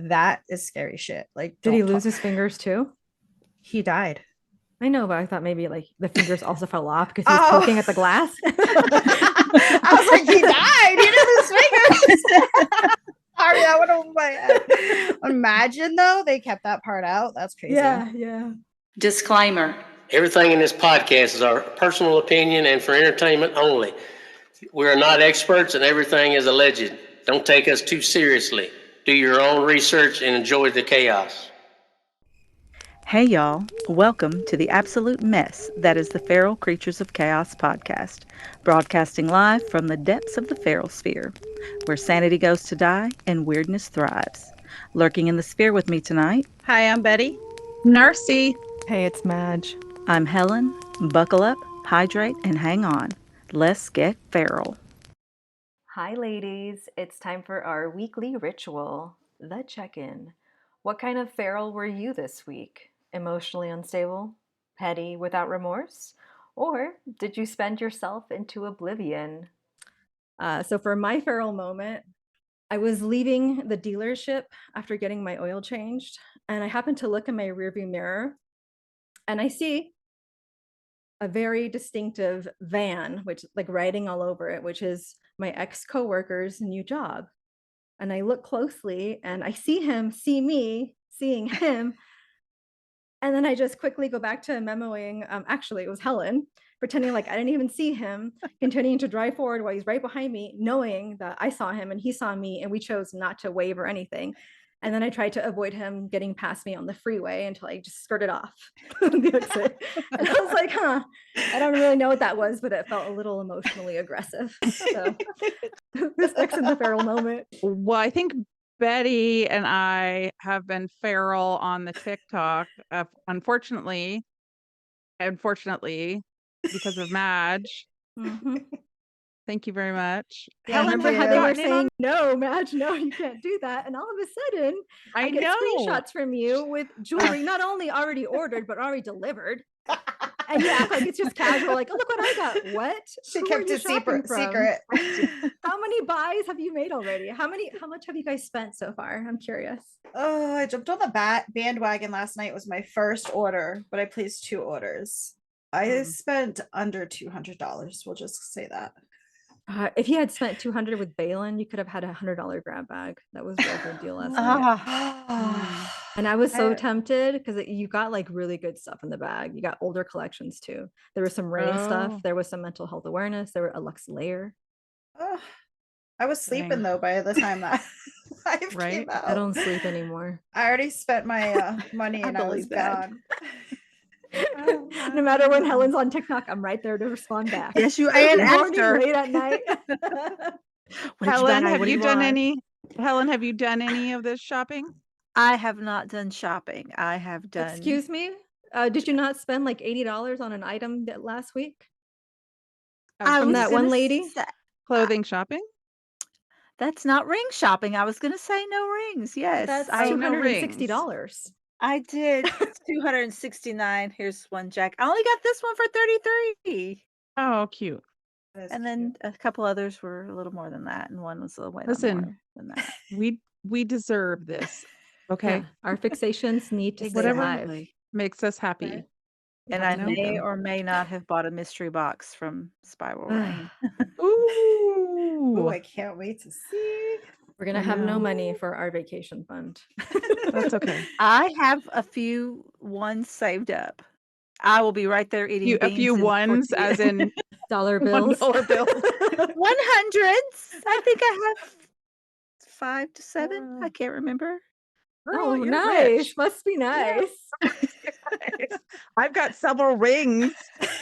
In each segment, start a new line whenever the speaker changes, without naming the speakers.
That is scary shit. Like,
Did he
don't
lose
talk-
his fingers too?
He died.
I know, but I thought maybe like the fingers also fell off because he was
Oh.
poking at the glass.
I was like, he died. He didn't lose fingers. Sorry, that went over my head. Imagine though, they kept that part out. That's crazy.
Yeah.
Disclaimer.
Everything in this podcast is our personal opinion and for entertainment only. We are not experts and everything is alleged. Don't take us too seriously. Do your own research and enjoy the chaos.
Hey y'all, welcome to the absolute mess that is the Feral Creatures of Chaos podcast, broadcasting live from the depths of the feral sphere, where sanity goes to die and weirdness thrives. Lurking in the sphere with me tonight.
Hi, I'm Betty.
Narcy.
Hey, it's Madge.
I'm Helen. Buckle up, hydrate, and hang on. Let's get feral.
Hi, ladies. It's time for our weekly ritual, the check-in. What kind of feral were you this week? Emotionally unstable? Petty without remorse? Or did you spend yourself into oblivion? So for my feral moment, I was leaving the dealership after getting my oil changed, and I happened to look in my rearview mirror, and I see a very distinctive van, which like writing all over it, which is my ex-coworker's new job. And I look closely and I see him, see me, seeing him. And then I just quickly go back to memoing, actually it was Helen, pretending like I didn't even see him, continuing to drive forward while he's right behind me, knowing that I saw him and he saw me, and we chose not to wave or anything. And then I tried to avoid him getting past me on the freeway until I just skirted off the exit. And I was like, I don't really know what that was, but it felt a little emotionally aggressive. So this next in the feral moment.
Well, I think Betty and I have been feral on the TikTok. Unfortunately, because of Madge.
Mm-hmm.
Thank you very much.
Yeah,
Helen,
remember
have
how
you
they were
gotten in on-
saying, no, Madge, no, you can't do that. And all of a sudden, I get
know.
screenshots from you with jewelry not only already ordered, but already delivered. And you act like it's just casual, like, oh, look what I got. What?
She
Who are
kept
you
it
shopping from?
secret.
How many buys have you made already? How much have you guys spent so far? I'm curious.
Oh, I jumped on the bandwagon last night. It was my first order, but I placed 2 orders. I spent under $200. We'll just say that.
If you had spent $200 with Balin, you could have had a $100 grab bag. That was a real good deal last night. And I was so tempted because you got like really good stuff in the bag. You got older collections too. There was some Rain stuff. There was some mental health awareness. There were a Lux Layer.
I was sleeping though by the time that live came out.
I don't sleep anymore.
I already spent my money and I was gone.
No matter when Helen's on TikTok, I'm right there to respond back.
Yes, you and
morning, late at night.
Helen, have you done any of this shopping?
I have not done shopping. I have done.
Excuse me? Did you not spend like $80 on an item that last week? From that one lady?
Clothing shopping?
That's not ring shopping. I was going to say no rings. Yes.
That's $260.
I did. It's $269. Here's one jacket. I only got this one for $33.
Oh, cute.
And then a couple others were a little more than that, and one was a little more
Listen,
than that.
we deserve this. Okay.
Yeah, our fixations need to stay
Whatever
alive.
makes us happy.
Right.
And I may or may not have bought a mystery box from Spiral Rain.
Ooh,
I can't wait to see.
We're gonna have no money for our vacation fund.
That's okay.
I have a few ones saved up. I will be right there eating
a few ones, as in
dollar bills.
$1 bill.
100s. I think I have 5 to 7. I can't remember.
Oh,
Girl, you're
nice.
rich.
Must be nice.
I've got several rings.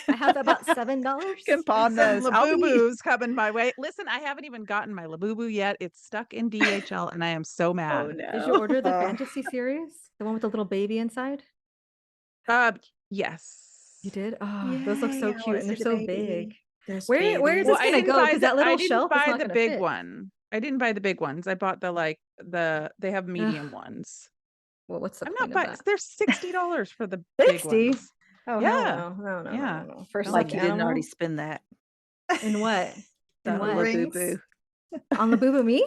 I have about $7.
Can pawn those.
Labubu's coming my way. Listen, I haven't even gotten my Labubu yet. It's stuck in DHL, and I am so mad.
Oh, no.
Did you order the fantasy series? The one with the little baby inside?
Yes.
You did? Oh, those look so cute and they're so big. Where is
Well,
this gonna go? Because that little shelf is
I
not
didn't buy the
gonna
big
fit.
one. I didn't buy the big ones. I bought they have medium ones.
Well, what's the
I'm
point
not
of
buying.
that?
They're $60 for the big
60?
ones.
Oh,
Yeah.
no.
Yeah.
No. First
Like you didn't
animal?
already spend that.
In what? In
On
what?
Rings?
Labubu.
On the Boo Boo Me?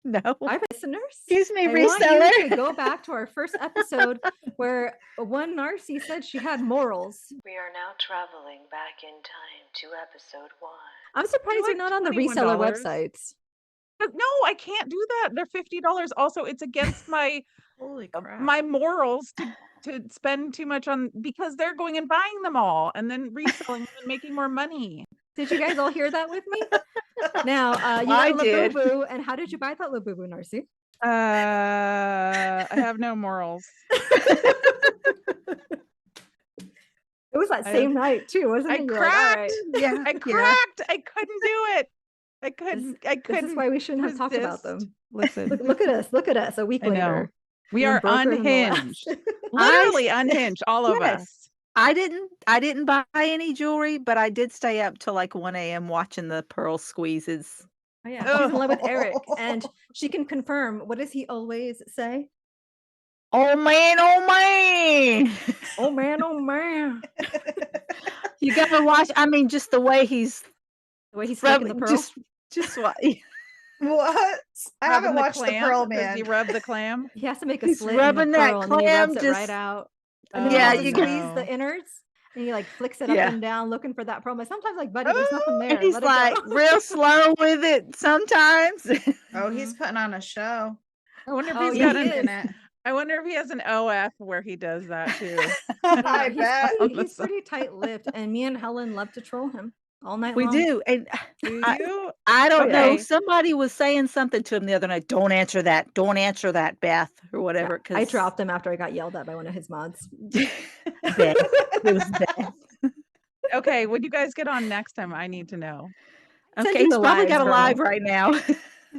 No.
Our listeners,
Excuse me,
I want you
reseller.
to go back to our first episode where one Narcy said she had morals.
We are now traveling back in time to episode 1.
I'm surprised
like
you're not on the
$21.
reseller websites.
No, I can't do that. They're $50. Also, it's against my
Holy crap.
my morals to spend too much on, because they're going and buying them all and then reselling them and making more money.
Did you guys all hear that with me? Now, you
I
got a
did.
Labubu, and how did you buy that Labubu, Narcy?
I have no morals.
It was that
I-
same night too, wasn't
I
it? You were like, "All
cracked.
right,
Yeah.
I
yeah.
cracked. I couldn't do it. I couldn't. I
this
couldn't.
is why we shouldn't have talked about them."
resist. Listen,
Look at us! Look at us! A week
I know.
later,
we
being
are
broker than the last.
unhinged. Literally unhinged, all of
Yes.
us.
I didn't buy any jewelry, but I did stay up till like 1 a.m. watching the pearl squeezes.
Oh yeah, she's in love with Eric, and she can confirm. What does he always say?
Oh man, oh man.
Oh man, oh man!
You gotta watch. I mean, just the way he's
The way he's flicking the
rubbing,
pearl.
just what
What? I
Rubbing
haven't watched the Pearl
Does
Man.
he rub the clam?
He has to make a
He's
slit in the
rubbing that
pearl, and then he
clam
rubs it right
just-
out. And then
Yeah,
he has to
you
squeeze
go.
the innards, and he like flicks it up
Yeah.
and down, looking for that pearl. I'm like, sometimes like, buddy, there's nothing there.
and he's
Let it
like
go."
real slow with it sometimes.
Oh, he's putting on a show.
I wonder if
Oh,
he's
yeah,
got
he
an.
is.
I wonder if he has an OF where he does that too.
I
He's
bet.
pretty-
On the
he's pretty tight-lipped, and me and Helen love to troll him all night
we
long.
do, and
Do
I-
you?
I don't know.
Okay.
Somebody was saying something to him the other night. Don't answer that. Don't answer that, Beth, or
Yeah,
whatever.
I dropped him after I got yelled at by one of his mods.
Beth. It was Beth.
Okay, when you guys get on next time, I need to know.
Send
Okay,
you
he's
the
probably
lives,
got a
girl.
live right now.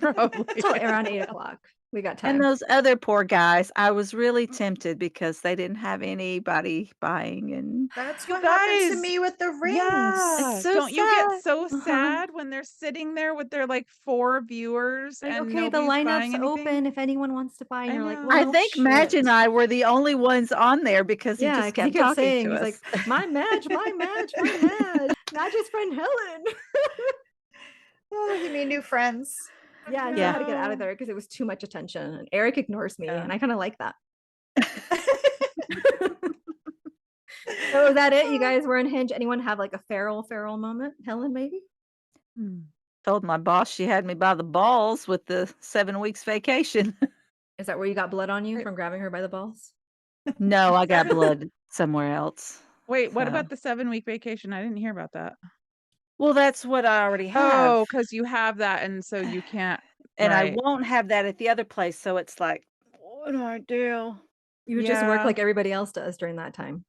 Probably.
Until around 8 o'clock. We got time.
And those other poor guys, I was really tempted because they didn't have anybody buying, and
That's
You
what happens to
guys-
me with the rings.
Yeah.
so
Don't you
sad.
get so
Uh-huh.
sad when they're sitting there with their like 4 viewers
Like,
and
okay, the
nobody's buying
lineup's
anything?
open if anyone wants to buy. And
I
you're like,
know.
well,
I
no
think Madge and
shit.
I were the only ones on there because he
Yeah,
just
'cause he
kept
kept
talking
saying,
to
he's
us.
like, my Madge, my Madge, my Madge. Madge's friend Helen.
Oh, you mean new friends?
Yeah, and so I had to get out of
No.
there because it was too much attention. And Eric ignores me,
Yeah.
and I kind of like that. So is that it? You guys were unhinged. Anyone have like a feral moment? Helen, maybe?
Hmm.
Told my boss she had me by the balls with the 7 weeks vacation.
Is that where you got blood on you
Right.
from grabbing her by the balls?
No, I got blood somewhere else.
Wait, what
So-
about the 7-week vacation? I didn't hear about that.
Well, that's what I already have.
Oh, because you have that, and so you can't.
And I
right.
won't have that at the other place. So it's like, what do I do?
You would just work
Yeah.
like everybody else does during that time.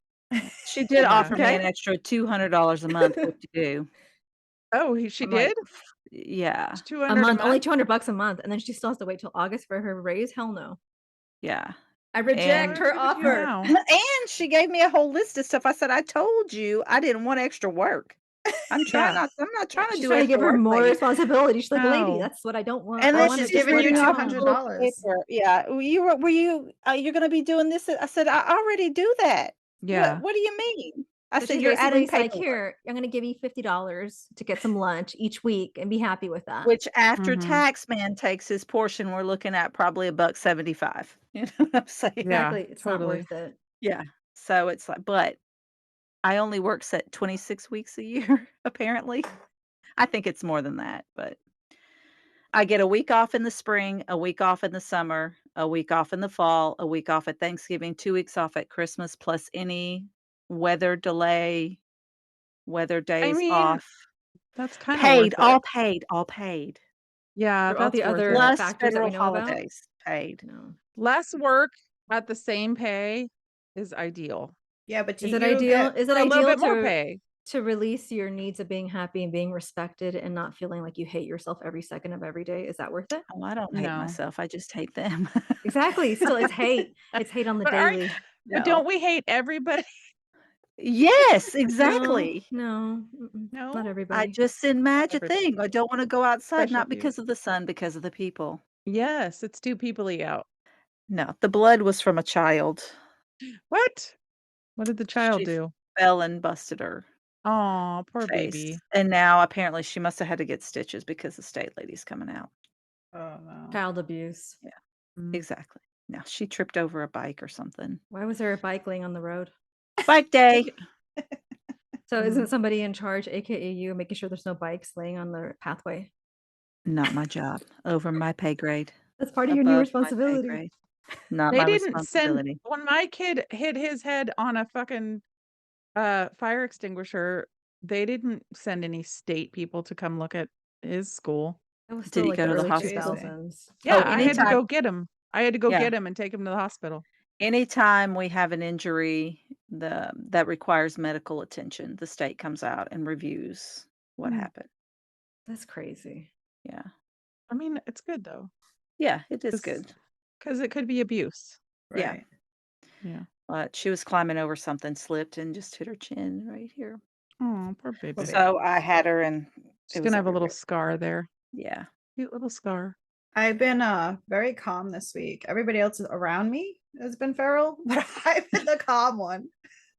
She did
Yeah.
offer me
Okay.
an extra $200 a month. What to do?
Oh, she
I'm like,
did?
yeah,
It's
A
200
month, only $200 a month, and then she still has to wait till August for her raise. Hell no.
yeah.
I reject
And-
her
Give it to you
offer.
now.
And she gave me a whole list of stuff. I said, I told you I didn't want extra work. I'm trying
Yeah.
not. I'm not trying to
She's
do
trying to
extra
give her
work,
more
lady.
responsibility. She's like, lady,
No.
that's what I don't want.
And
I
then
want
she's
it
giving
just
you
right now."
$200.
Yeah. Were you? You're going to be doing this? I said, I already do that.
Yeah.
What do you mean? I
So
said,
she's
you're
basically
adding
it's like,
paperwork.
here, I'm going to give you $50 to get some lunch each week and be happy with that.
Which after
Mhm.
tax man takes his portion, we're looking at probably $1.75. You know what I'm saying?
Yeah,
Exactly. It's
totally.
not worth it.
Yeah. So it's like, but I only work set 26 weeks a year, apparently. I think it's more than that, but I get a week off in the spring, a week off in the summer, a week off in the fall, a week off at Thanksgiving, 2 weeks off at Christmas, plus any weather delay, weather days
mean,
off.
That's kind of
Paid,
worth it.
all paid.
Yeah,
For all
that's
the
worth
other
it.
Plus
factors that we
federal
know about?
holidays paid.
No.
Less work at the same pay is ideal.
Yeah, but do
Is it
you
ideal?
get-
Is it
For a little
ideal
bit more
to
pay.
to release your needs of being happy and being respected and not feeling like you hate yourself every second of every day? Is that worth it?
Oh, I don't hate
No.
myself. I just hate them.
Exactly. Still, it's hate. It's hate on the
But aren't-
daily.
No.
Don't we hate everybody?
Yes,
No,
exactly.
No,
No?
not
I
everybody.
just send Madge a
Everybody.
thing. I don't want to go outside,
Special
not
few.
because of the sun, because of the people.
Yes, it's too people-y out.
No, the blood was from a child.
What? What did the child
She
do?
fell and busted her
Oh, poor
face.
baby.
And now apparently she must have had to get stitches because the state lady's coming out.
Oh no.
Child abuse.
Mm.
Exactly. No, she tripped over a bike or something.
Why was there a bike laying on the road?
Bike day.
So
Mm.
isn't somebody in charge, aka you, making sure there's no bikes laying on the pathway?
Not my job. Over my pay grade.
That's part of your new
Above my pay
responsibility.
grade. Not
They
my
didn't send
responsibility.
when my kid hit his head on a fucking fire extinguisher, they didn't send any state people to come look at his school.
That was
Did
still
he
like
go
the
to the
early
hospital?
2000s.
Yeah,
Oh,
I had to
anytime.
go get him. I had to go
Yeah.
get him and take him to the hospital.
Anytime we have an injury that requires medical attention, the state comes out and reviews what
Mm.
happened.
That's crazy.
Yeah.
I mean, it's good though,
Yeah, it is good.
because it could be abuse.
Yeah.
Right.
Yeah.
But she was climbing over something, slipped, and just hit her chin right here.
Oh, poor baby.
baby.
So I had her, and
She's
it was
gonna have a little
everywhere.
scar there.
Yeah.
Cute little scar.
I've been very calm this week. Everybody else around me has been feral, but I've been the calm one.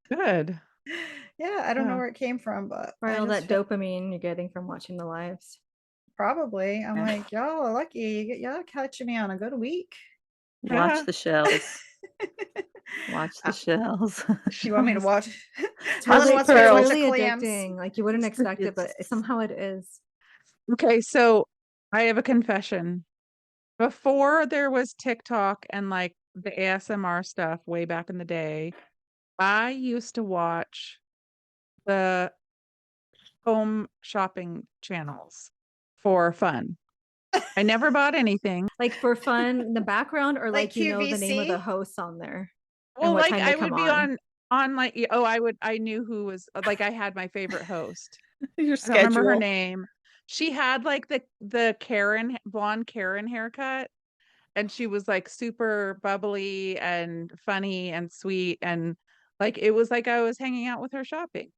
Good.
Yeah, I don't know
Yeah.
where it came from, but
Probably
I
all
just
that
feel
dopamine you're getting from watching the lives.
probably. I'm
Yeah.
like, y'all are lucky. Y'all catching me on a good week.
Watch the shells. Watch the
Uh,
shells.
You want me to watch?
It's
Helen
really,
wants me to watch
really
the clams.
addicting. Like you wouldn't expect it, but
It's-
somehow it is.
Okay, so I have a confession. Before there was TikTok and like the ASMR stuff way back in the day, I used to watch the home shopping channels for fun. I never bought anything.
Like for fun in the background, or
Like
like you know the name of the
QVC?
hosts on there.
Well,
what
like
time they
I would
come
be
on.
on like I knew who was like I had my favorite host.
Your
I don't remember her
schedule.
name. She had like the blonde Karen haircut, and she was like super bubbly and funny and sweet, and like it was like I was hanging out with her shopping.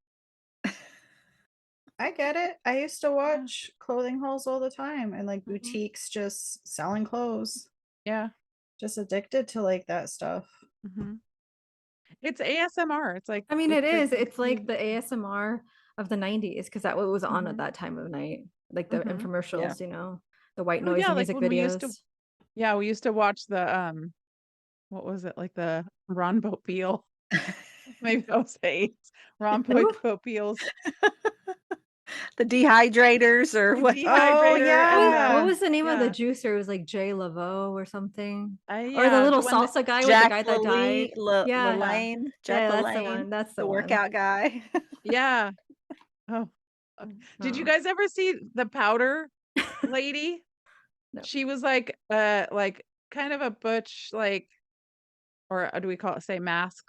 I get it. I used to watch clothing hauls all the time and like
Mhm.
boutiques just selling clothes.
Yeah.
Just addicted to like that stuff.
hmm It's ASMR. It's like
I mean, it is. It's like
Mhm.
the ASMR of the 90s because that what was on at
Mhm.
that time of night. Like the
Mhm.
infomercials, you know, the white
Oh,
noise
yeah, like
music
when we used
videos.
to yeah, we used to watch the what was it? Like the Ron Popeil. Maybe that was 8. Ron
Who?
Popeil's
The dehydrators or what?
dehydrator and
yeah.
What was the name of the
yeah.
juicer? It was like Jay Laveau or something. Or the
Yeah,
little
when the
salsa guy with the
Jack
guy that died. Yeah.
LaLanne. Jack
Yeah, that's the
LaLanne,
one. That's
the
the one.
workout guy.
yeah. Oh. Did you
No.
guys ever see the powder lady?
No.
She was like kind of a butch, like, or do we call it say mask?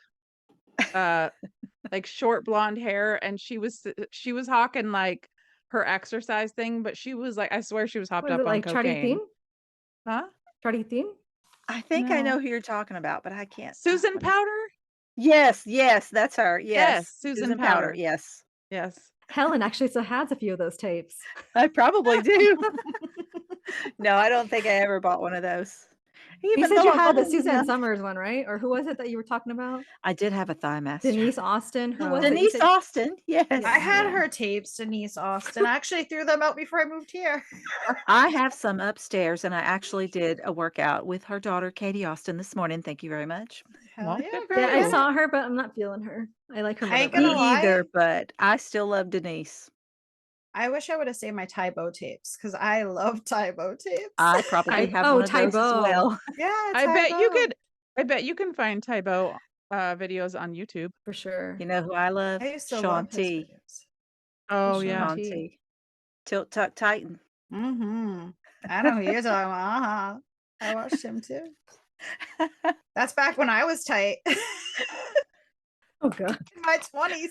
Like short blonde hair, and she was hawking like her exercise thing, but she was like, I swear she was hopped
What is
up
it
on
like
cocaine.
Charitin?
Huh?
Charitin?
I think I know
No.
who you're talking about, but I can't.
Susan
what is-
Powder?
Yes, that's her.
Yes,
Yes,
Susan Powder.
Yes,
Yes.
Helen actually still has a few of those tapes.
I probably do. No, I don't think I ever bought one of those.
You
Even
said
though
you
I'm
had the
old
Suzanne
enough.
Summers one, right? Or who was it that you were talking about?
I did have a thigh master.
Denise Austin. Who was it? You
Denise
said-
Austin. Yes.
I had
Yeah.
her tapes, Denise Austin. I actually threw them out before I moved here.
I have some upstairs, and I actually did a workout with her daughter, Katie Austin, this morning. Thank you very much.
Hell
Well,
yeah,
good for
girl.
Yeah, I
you.
saw her, but I'm not feeling her. I like her
I ain't
better.
gonna
Me
lie.
either, but I still love Denise.
I wish I would have saved my Tybo tapes because I love Tybo tapes.
I probably have
oh,
one of those as
Tybo.
well.
yeah,
I
Tybo.
bet you can find Tybo videos on YouTube.
For sure.
You know who I love?
I used to
Sean
love his
T.
videos.
Oh
Sean
yeah.
Sean
T.
T. Tilt Tuck Titan.
Mm-hmm. I know who you're talking about. Uh-huh. I watched him too. That's back when I was tight.
Oh god.
In my 20s.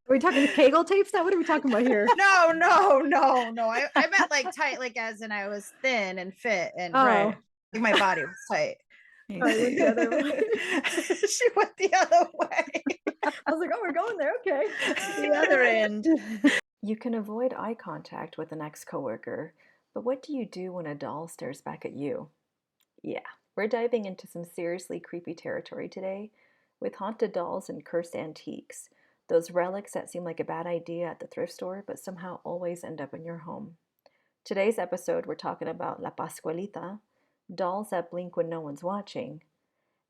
Are we talking Kegel tapes now? What are we talking about here?
No. I meant like tight, like as in I was thin and fit and
Oh.
like my body was tight.
I went the other way.
She went the other way.
I was like, oh, we're going there. Okay.
The other end.
You can avoid eye contact with an ex-coworker, but what do you do when a doll stares back at you? Yeah, we're diving into some seriously creepy territory today with haunted dolls and cursed antiques, those relics that seem like a bad idea at the thrift store but somehow always end up in your home. Today's episode, we're talking about La Pascualita, dolls that blink when no one's watching,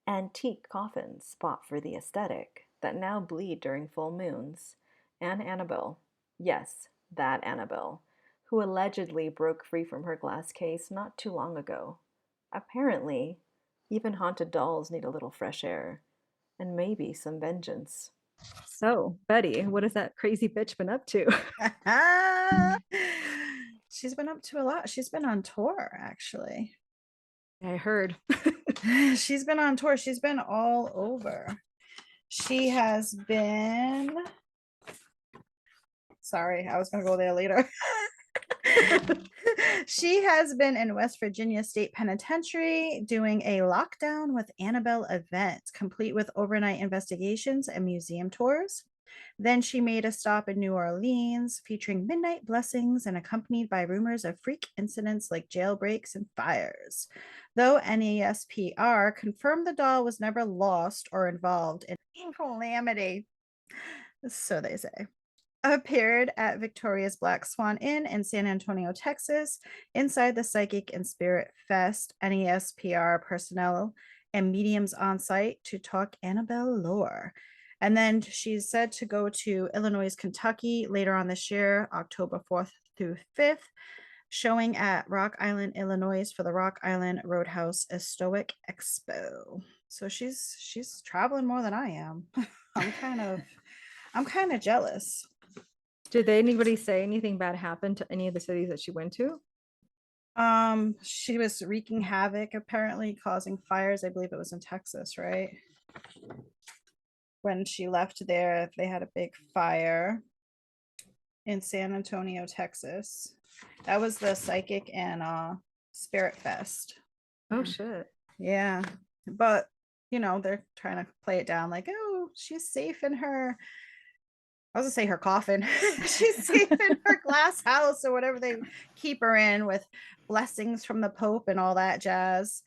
antique coffins bought for the aesthetic that now bleed during full moons, and Annabelle. Yes, that Annabelle, who allegedly broke free from her glass case not too long ago. Apparently, even haunted dolls need a little fresh air, and maybe some vengeance. So, Betty, what has that crazy bitch been up to?
She's been up to a lot. She's been on tour, actually.
I heard.
She's been on tour. She's been all over. She has been. Sorry, I was going to go there later. She has been in West Virginia State Penitentiary doing a Lockdown with Annabelle event, complete with overnight investigations and museum tours. Then she made a stop in New Orleans, featuring midnight blessings and accompanied by rumors of freak incidents like jailbreaks and fires. Though NASPR confirmed the doll was never lost or involved in calamity, so they say. Appeared at Victoria's Black Swan Inn in San Antonio, Texas, inside the Psychic and Spirit Fest. NASPR personnel and mediums on site to talk Annabelle lore. And then she's said to go to Illinois, Kentucky later on this year, October 4th through 5th, showing at Rock Island, Illinois for the Rock Island Roadhouse Stoic Expo. So she's traveling more than I am. I'm kind of jealous.
Did anybody say anything bad happened to any of the cities that she went to?
She was wreaking havoc, apparently causing fires. I believe it was in Texas, right? When she left there, they had a big fire in San Antonio, Texas. That was the Psychic and Spirit Fest.
Oh shit.
Yeah. But they're trying to play it down like, oh, she's safe in her, I was gonna say her coffin. She's safe in her glass house or whatever they keep her in, with blessings from the Pope and all that jazz.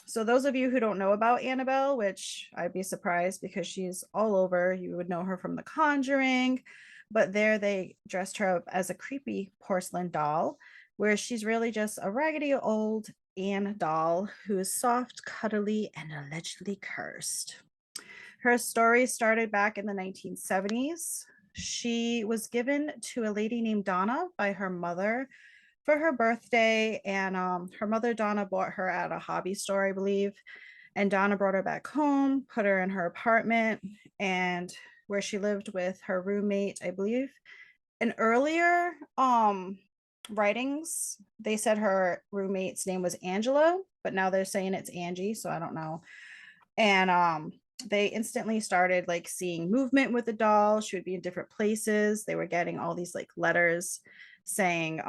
So those of you who don't know about Annabelle, which I'd be surprised because she's all over, you would know her from The Conjuring, but there they dressed her up as a creepy porcelain doll, where she's really just a raggedy old Anne doll who is soft, cuddly, and allegedly cursed. Her story started back in the 1970s. She was given to a lady named Donna by her mother for her birthday, and her mother, Donna, bought her at a hobby store, I believe, and Donna brought her back home, put her in her apartment, and where she lived with her roommate, I believe. In earlier writings, they said her roommate's name was Angela, but now they're saying it's Angie, so I don't know. And they instantly started like seeing movement with the doll. She would be in different places. They were getting all these like letters saying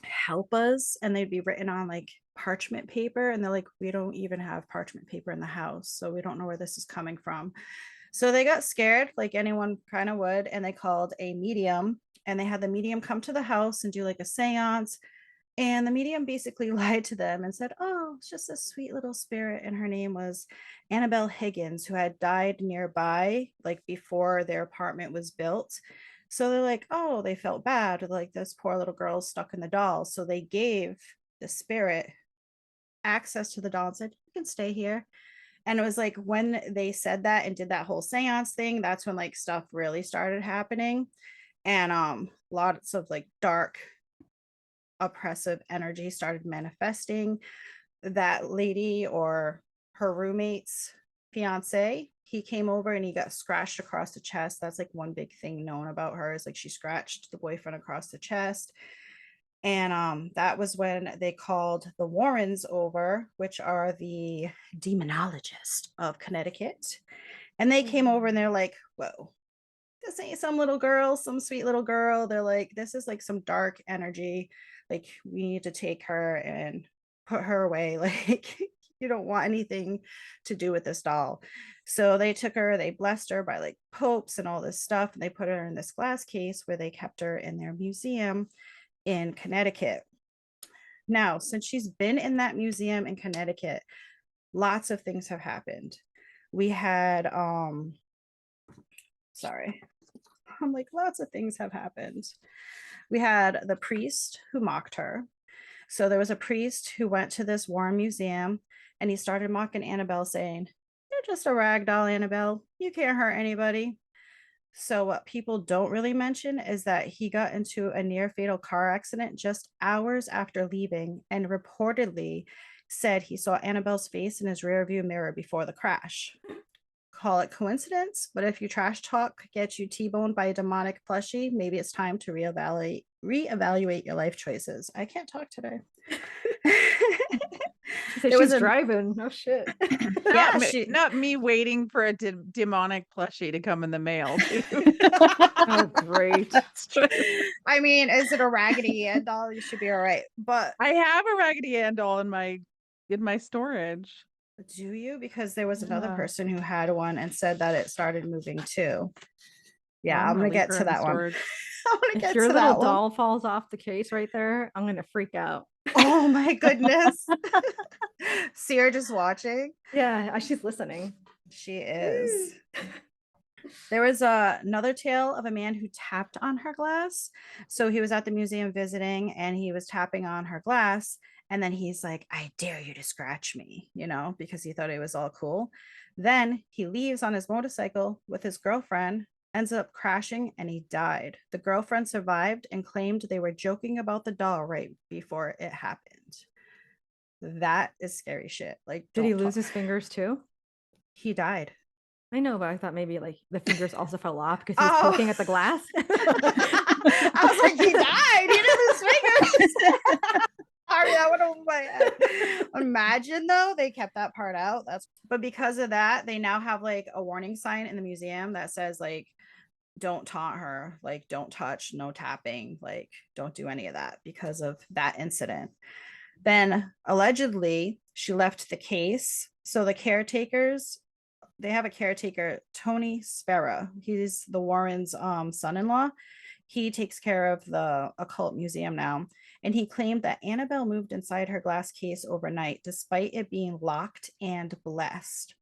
help us, and they'd be written on like parchment paper, and they're like, we don't even have parchment paper in the house, so we don't know where this is coming from. So they got scared, like anyone kind of would, and they called a medium, and they had the medium come to the house and do like a seance. And the medium basically lied to them and said, oh, it's just a sweet little spirit. And her name was Annabelle Higgins, who had died nearby, like before their apartment was built. So they're like, oh, they felt bad. Like, this poor little girl stuck in the doll. So they gave the spirit access to the doll and said, you can stay here. And it was like when they said that and did that whole seance thing, that's when like stuff really started happening. And lots of like dark, oppressive energy started manifesting. That lady, or her roommate's fiance, he came over and he got scratched across the chest. That's like one big thing known about her, is like she scratched the boyfriend across the chest. And that was when they called the Warrens over, which are the demonologists of Connecticut. And they came over and they're like, whoa, this ain't some little girl, some sweet little girl. They're like, this is like some dark energy. Like, we need to take her and put her away. Like, you don't want anything to do with this doll. So they took her, they blessed her by like popes and all this stuff. And they put her in this glass case where they kept her in their museum in Connecticut. Now, since she's been in that museum in Connecticut, lots of things have happened. We had, sorry, I'm like, lots of things have happened. We had the priest who mocked her. So there was a priest who went to this Warren museum and he started mocking Annabelle, saying, "You're just a rag doll, Annabelle. You can't hurt anybody." So what people don't really mention is that he got into a near fatal car accident just hours after leaving and reportedly said he saw Annabelle's face in his rearview mirror before the crash. Call it coincidence, but if you trash talk gets you T-boned by a demonic plushie, maybe it's time to reevaluate your life choices. I can't talk today.
She said
There was
she's
a-
driving. Oh shit.
Yeah,
Not me waiting for a demonic plushie to come in the mail. Too.
Oh, great.
That's true.
I mean, is it a Raggedy Ann doll? You should be all right. But
I have a Raggedy Ann doll in my storage.
do you? Because there was another
Yeah.
person who had one and said that it started moving too. Yeah,
Well,
I'm gonna
leave
get
her
to
in the
that one.
storage.
I'm gonna
If
get
your
to
little
that one.
doll falls off the case right there, I'm gonna freak out.
Oh my goodness. Sierra just watching.
Yeah, she's listening.
She is. There was another tale of a man who tapped on her glass. So he was at the museum visiting and he was tapping on her glass. And then he's like, "I dare you to scratch me," because he thought it was all cool. Then he leaves on his motorcycle with his girlfriend, ends up crashing, and he died. The girlfriend survived and claimed they were joking about the doll right before it happened. That is scary shit. Like,
Did he
don't
lose
talk-
his fingers too?
He died.
I know, but I thought maybe like the fingers also fell off because he was
Oh.
poking at the glass.
I was like, he died. He didn't lose fingers. Sorry, that went over my head. Imagine though, they kept that part out. But because of that, they now have like a warning sign in the museum that says like, don't taunt her, like don't touch, no tapping, like don't do any of that because of that incident. Then allegedly she left the case. So the caretakers, they have a caretaker, Tony Spera. He's the Warrens' son-in-law. He takes care of the occult museum now. And he claimed that Annabelle moved inside her glass case overnight, despite it being locked and blessed.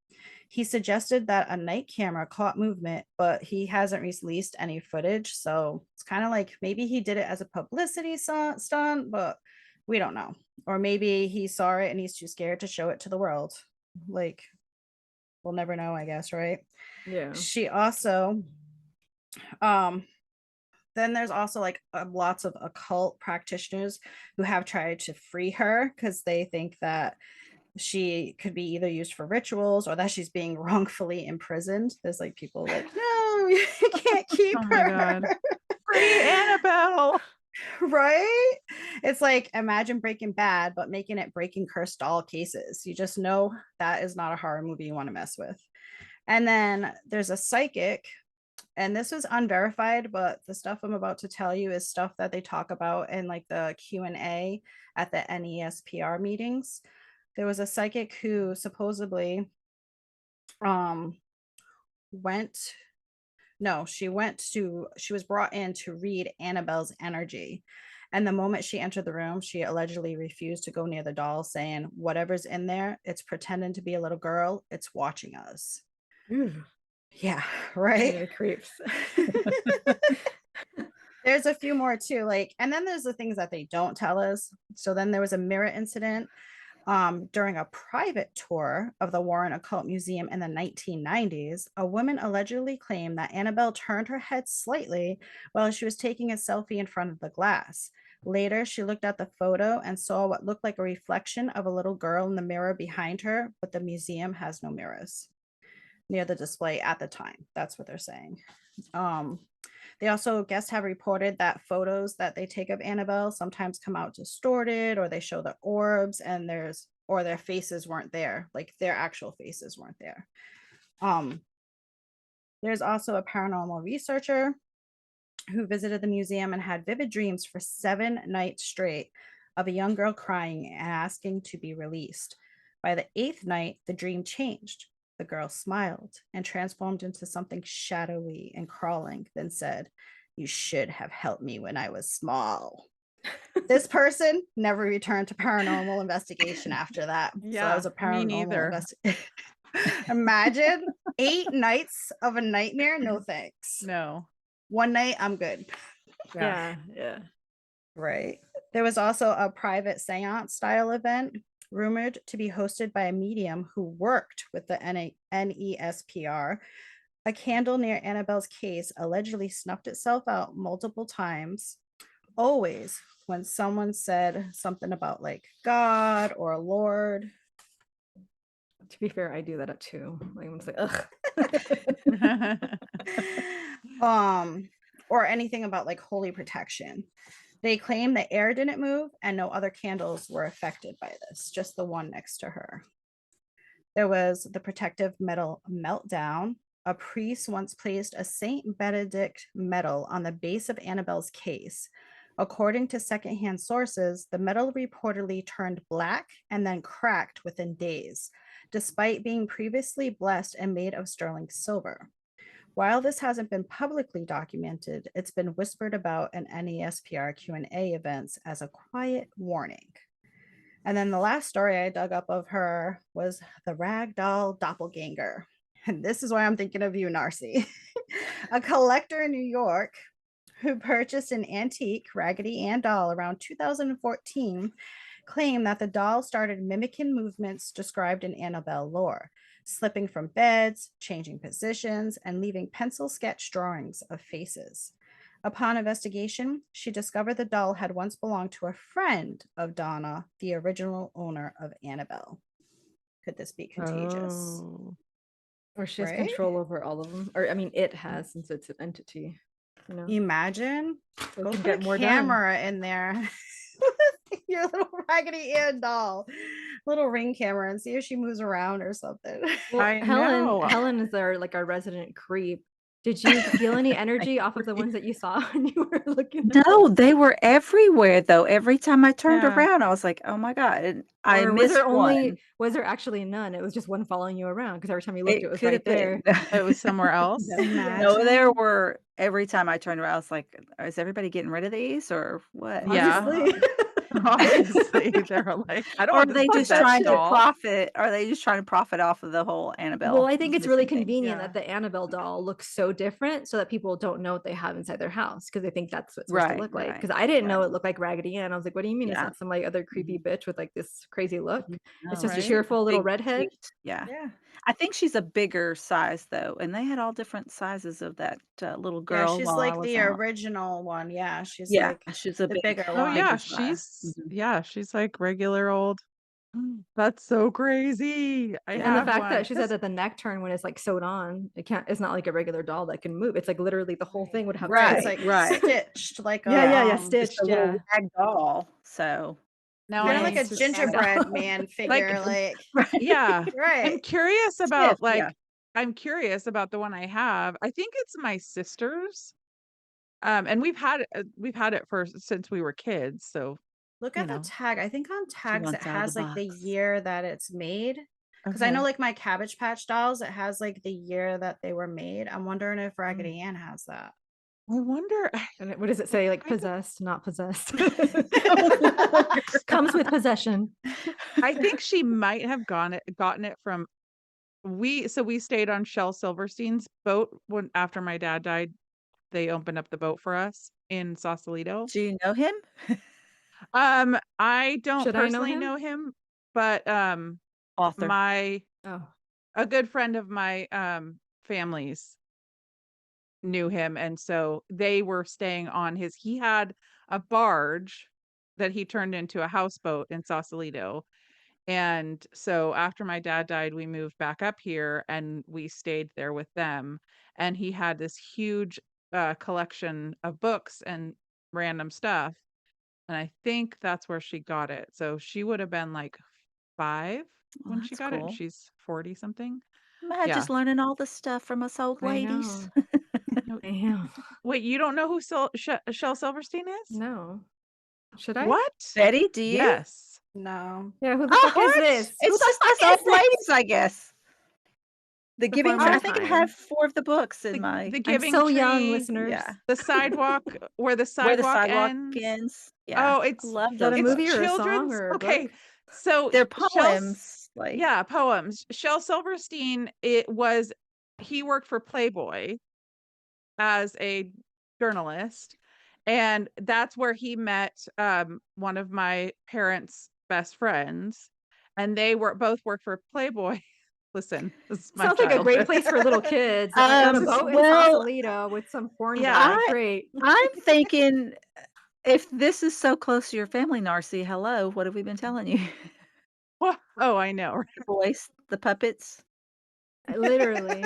He suggested that a night camera caught movement, but he hasn't released any footage. So it's kind of like maybe he did it as a publicity stunt, but we don't know. Or maybe he saw it and he's too scared to show it to the world. Like, we'll never know, I guess, right?
Yeah.
She also, then there's also like lots of occult practitioners who have tried to free her because they think that she could be either used for rituals or that she's being wrongfully imprisoned. There's like people like, no, you can't keep
Oh
her.
my God. Free Annabelle.
Right? It's like imagine Breaking Bad, but making it Breaking Cursed Doll cases. You just know that is not a horror movie you want to mess with. And then there's a psychic, and this was unverified, but the stuff I'm about to tell you is stuff that they talk about in like the Q&A at the NESPR meetings. There was a psychic who supposedly she was brought in to read Annabelle's energy. And the moment she entered the room, she allegedly refused to go near the doll, saying, "Whatever's in there, it's pretending to be a little girl. It's watching us." Yeah, right.
The creeps.
There's a few more too, like, and then there's the things that they don't tell us. So then there was a mirror incident during a private tour of the Warren Occult Museum in the 1990s. A woman allegedly claimed that Annabelle turned her head slightly while she was taking a selfie in front of the glass. Later, she looked at the photo and saw what looked like a reflection of a little girl in the mirror behind her, but the museum has no mirrors near the display at the time. That's what they're saying. They also guests have reported that photos that they take of Annabelle sometimes come out distorted, or they show the orbs and their faces weren't there, like their actual faces weren't there. There's also a paranormal researcher who visited the museum and had vivid dreams for 7 nights straight of a young girl crying and asking to be released. By the 8th night, the dream changed. The girl smiled and transformed into something shadowy and crawling, then said, "You should have helped me when I was small." This person never returned to paranormal investigation after that. So that was a
me
paranormal
neither.
investigation. Imagine 8 nights of a nightmare. No thanks.
No.
1 night, I'm good.
Yeah. Yeah.
Right. There was also a private seance style event rumored to be hosted by a medium who worked with the NESPR. A candle near Annabelle's case allegedly snuffed itself out multiple times, always when someone said something about like God or Lord.
To be fair, I do that too. Like, I'm just like, ugh.
Or anything about like holy protection. They claim the air didn't move and no other candles were affected by this, just the one next to her. There was the protective metal meltdown. A priest once placed a Saint Benedict medal on the base of Annabelle's case. According to secondhand sources, the metal reportedly turned black and then cracked within days, despite being previously blessed and made of sterling silver. While this hasn't been publicly documented, it's been whispered about in NESPR Q&A events as a quiet warning. And then the last story I dug up of her was the ragdoll doppelganger. And this is why I'm thinking of you, Narcy. A collector in New York who purchased an antique Raggedy Ann doll around 2014 claimed that the doll started mimicking movements described in Annabelle lore, slipping from beds, changing positions, and leaving pencil sketch drawings of faces. Upon investigation, she discovered the doll had once belonged to a friend of Donna, the original owner of Annabelle. Could this be contagious?
Oh.
Or she has
Right?
control over all of them. Or I mean, it has, since it's an entity. You know,
Imagine
so
go
it can
put
get
a
more done.
camera in there. Your little Raggedy Ann doll, little ring camera, and see if she moves around or something.
Well,
I know.
Helen is our resident creep. Did you feel any energy off of the ones that you saw when you were looking at them?
No, they were everywhere though. Every time I turned
Yeah.
around, I was like, "Oh my God." And I
Or was
missed
there only
one.
was there actually none? It was just one following you around because every time you looked, it was
could
right
have been.
there.
It was somewhere else.
No, yeah.
No, there
Imagine.
were every time I turned around, I was like, "Is everybody getting rid of these or what?"
Yeah.
Obviously.
Obviously, they're like, I don't
Or are
want
they
this
just
that
trying
possessed
to
doll.
profit? Are they just trying to profit off of the whole Annabelle?
Well, I think it's really
missing thing?
convenient
Yeah.
that the Annabelle doll looks so different so that people don't know what they have inside their house because they think that's what it's supposed to
Right,
look like.
right,
Because I didn't know
right.
it looked like Raggedy Ann. I was like, what do you mean it's
Yeah.
not some like other creepy bitch with like this crazy look? It's
No,
just a
Right?
cheerful little
big,
redhead.
cute. Yeah.
Yeah.
I think she's a bigger size though, and they had all different sizes of that little
Yeah,
girl
she's
while I
like
was
the
out.
original one. Yeah, she's
Yeah,
like
she's a
the
big,
bigger
Oh
one.
yeah,
bigger size.
she's like regular old. That's so crazy. I
And the
have
fact
one.
that she said that the neck turn when it's like sewed on, it's not like a regular doll that can move. It's like literally the whole thing would have
Right.
to
It's like
right.
stitched like a
yeah,
Just
stitched,
a little
yeah.
rag doll. So
Now
kind
I
of like
need
a
to
gingerbread man figure, like
Yeah. I'm
right.
curious about
stiff, yeah.
I'm curious about the one I have. I think it's my sister's. And we've had it for since we were kids, so
Look
you
at the
know.
tag. I think on
She
tags it
wants out of
has
the
like the
box.
year that it's made. Because I know
Okay.
like my Cabbage Patch dolls, it has like the year that they were made. I'm wondering if Raggedy Ann has that.
I wonder
And what does it say? Like
I don't-
possessed, not possessed. Comes with possession.
I think she might have gotten it from we stayed on Shel Silverstein's boat when after my dad died. They opened up the boat for us in Sausalito.
Do you know him?
I don't
Should I know
personally
him?
know him, but
Author.
Oh,
a good friend of my family's knew him, and so they were staying on he had a barge that he turned into a houseboat in Sausalito. And so after my dad died, we moved back up here and we stayed there with them. And he had this huge collection of books and random stuff. And I think that's where she got it. So she would have been like 5
Oh,
when she
that's
got it, and
cool.
she's 40 something.
Man,
Yeah.
just learning all the stuff from us old
I
ladies.
know.
No,
Damn.
wait, you don't know who Shel Silverstein is?
No. Should I?
What?
Betty, do you?
Yes.
No.
Yeah, who the
Oh,
fuck is
what?
this? Who
It's
the
just
fuck
us
is
old
this?
ladies, I guess. The Giving
Before
Tree.
my
I think I
time.
have 4 of the books in
The,
my
the
I'm
Giving
so
Tree,
young, listeners.
yeah.
the sidewalk where the
Where the
sidewalk
sidewalk
ends.
ends. Yeah.
Oh,
I
it's
love
Is that a
those
it's
movie
books.
or a song
children's.
or a
Okay,
book?
so
They're
Shel,
poems. Like
yeah, poems. Shel Silverstein. He worked for Playboy as a journalist, And that's where he met one of my parents' best friends, and they were both worked for Playboy. Listen, this is my
Sounds like a great
childhood.
place for little kids on a boat in
Well,
Sausalito with some porn
Yeah.
guy. Great.
I'm thinking if this is so close to your family, Narcy, hello, what have we been telling you?
Oh, I know. Right?
The voice, the puppets.
Literally.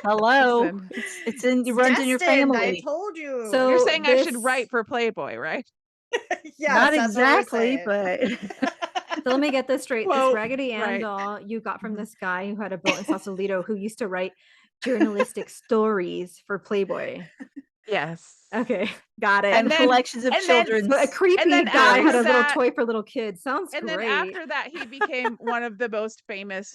Hello.
Listen,
It's in it
It's
runs in your
destined, I
family.
told you.
So
you're saying I should
this-
write for Playboy, right?
Yes,
Not
that's what we're
exactly,
saying.
but
So let me get this straight. This
Quote,
Raggedy Ann
right.
doll you got from
Mhm.
this guy who had a boat in Sausalito who used to write journalistic stories for Playboy.
Yes.
Okay, got it.
and
then-
collections of
and then-
children's.
So a creepy
then
guy had
after
a little
that-
toy for little kids. Sounds
And then
great.
after that, he became one of the most famous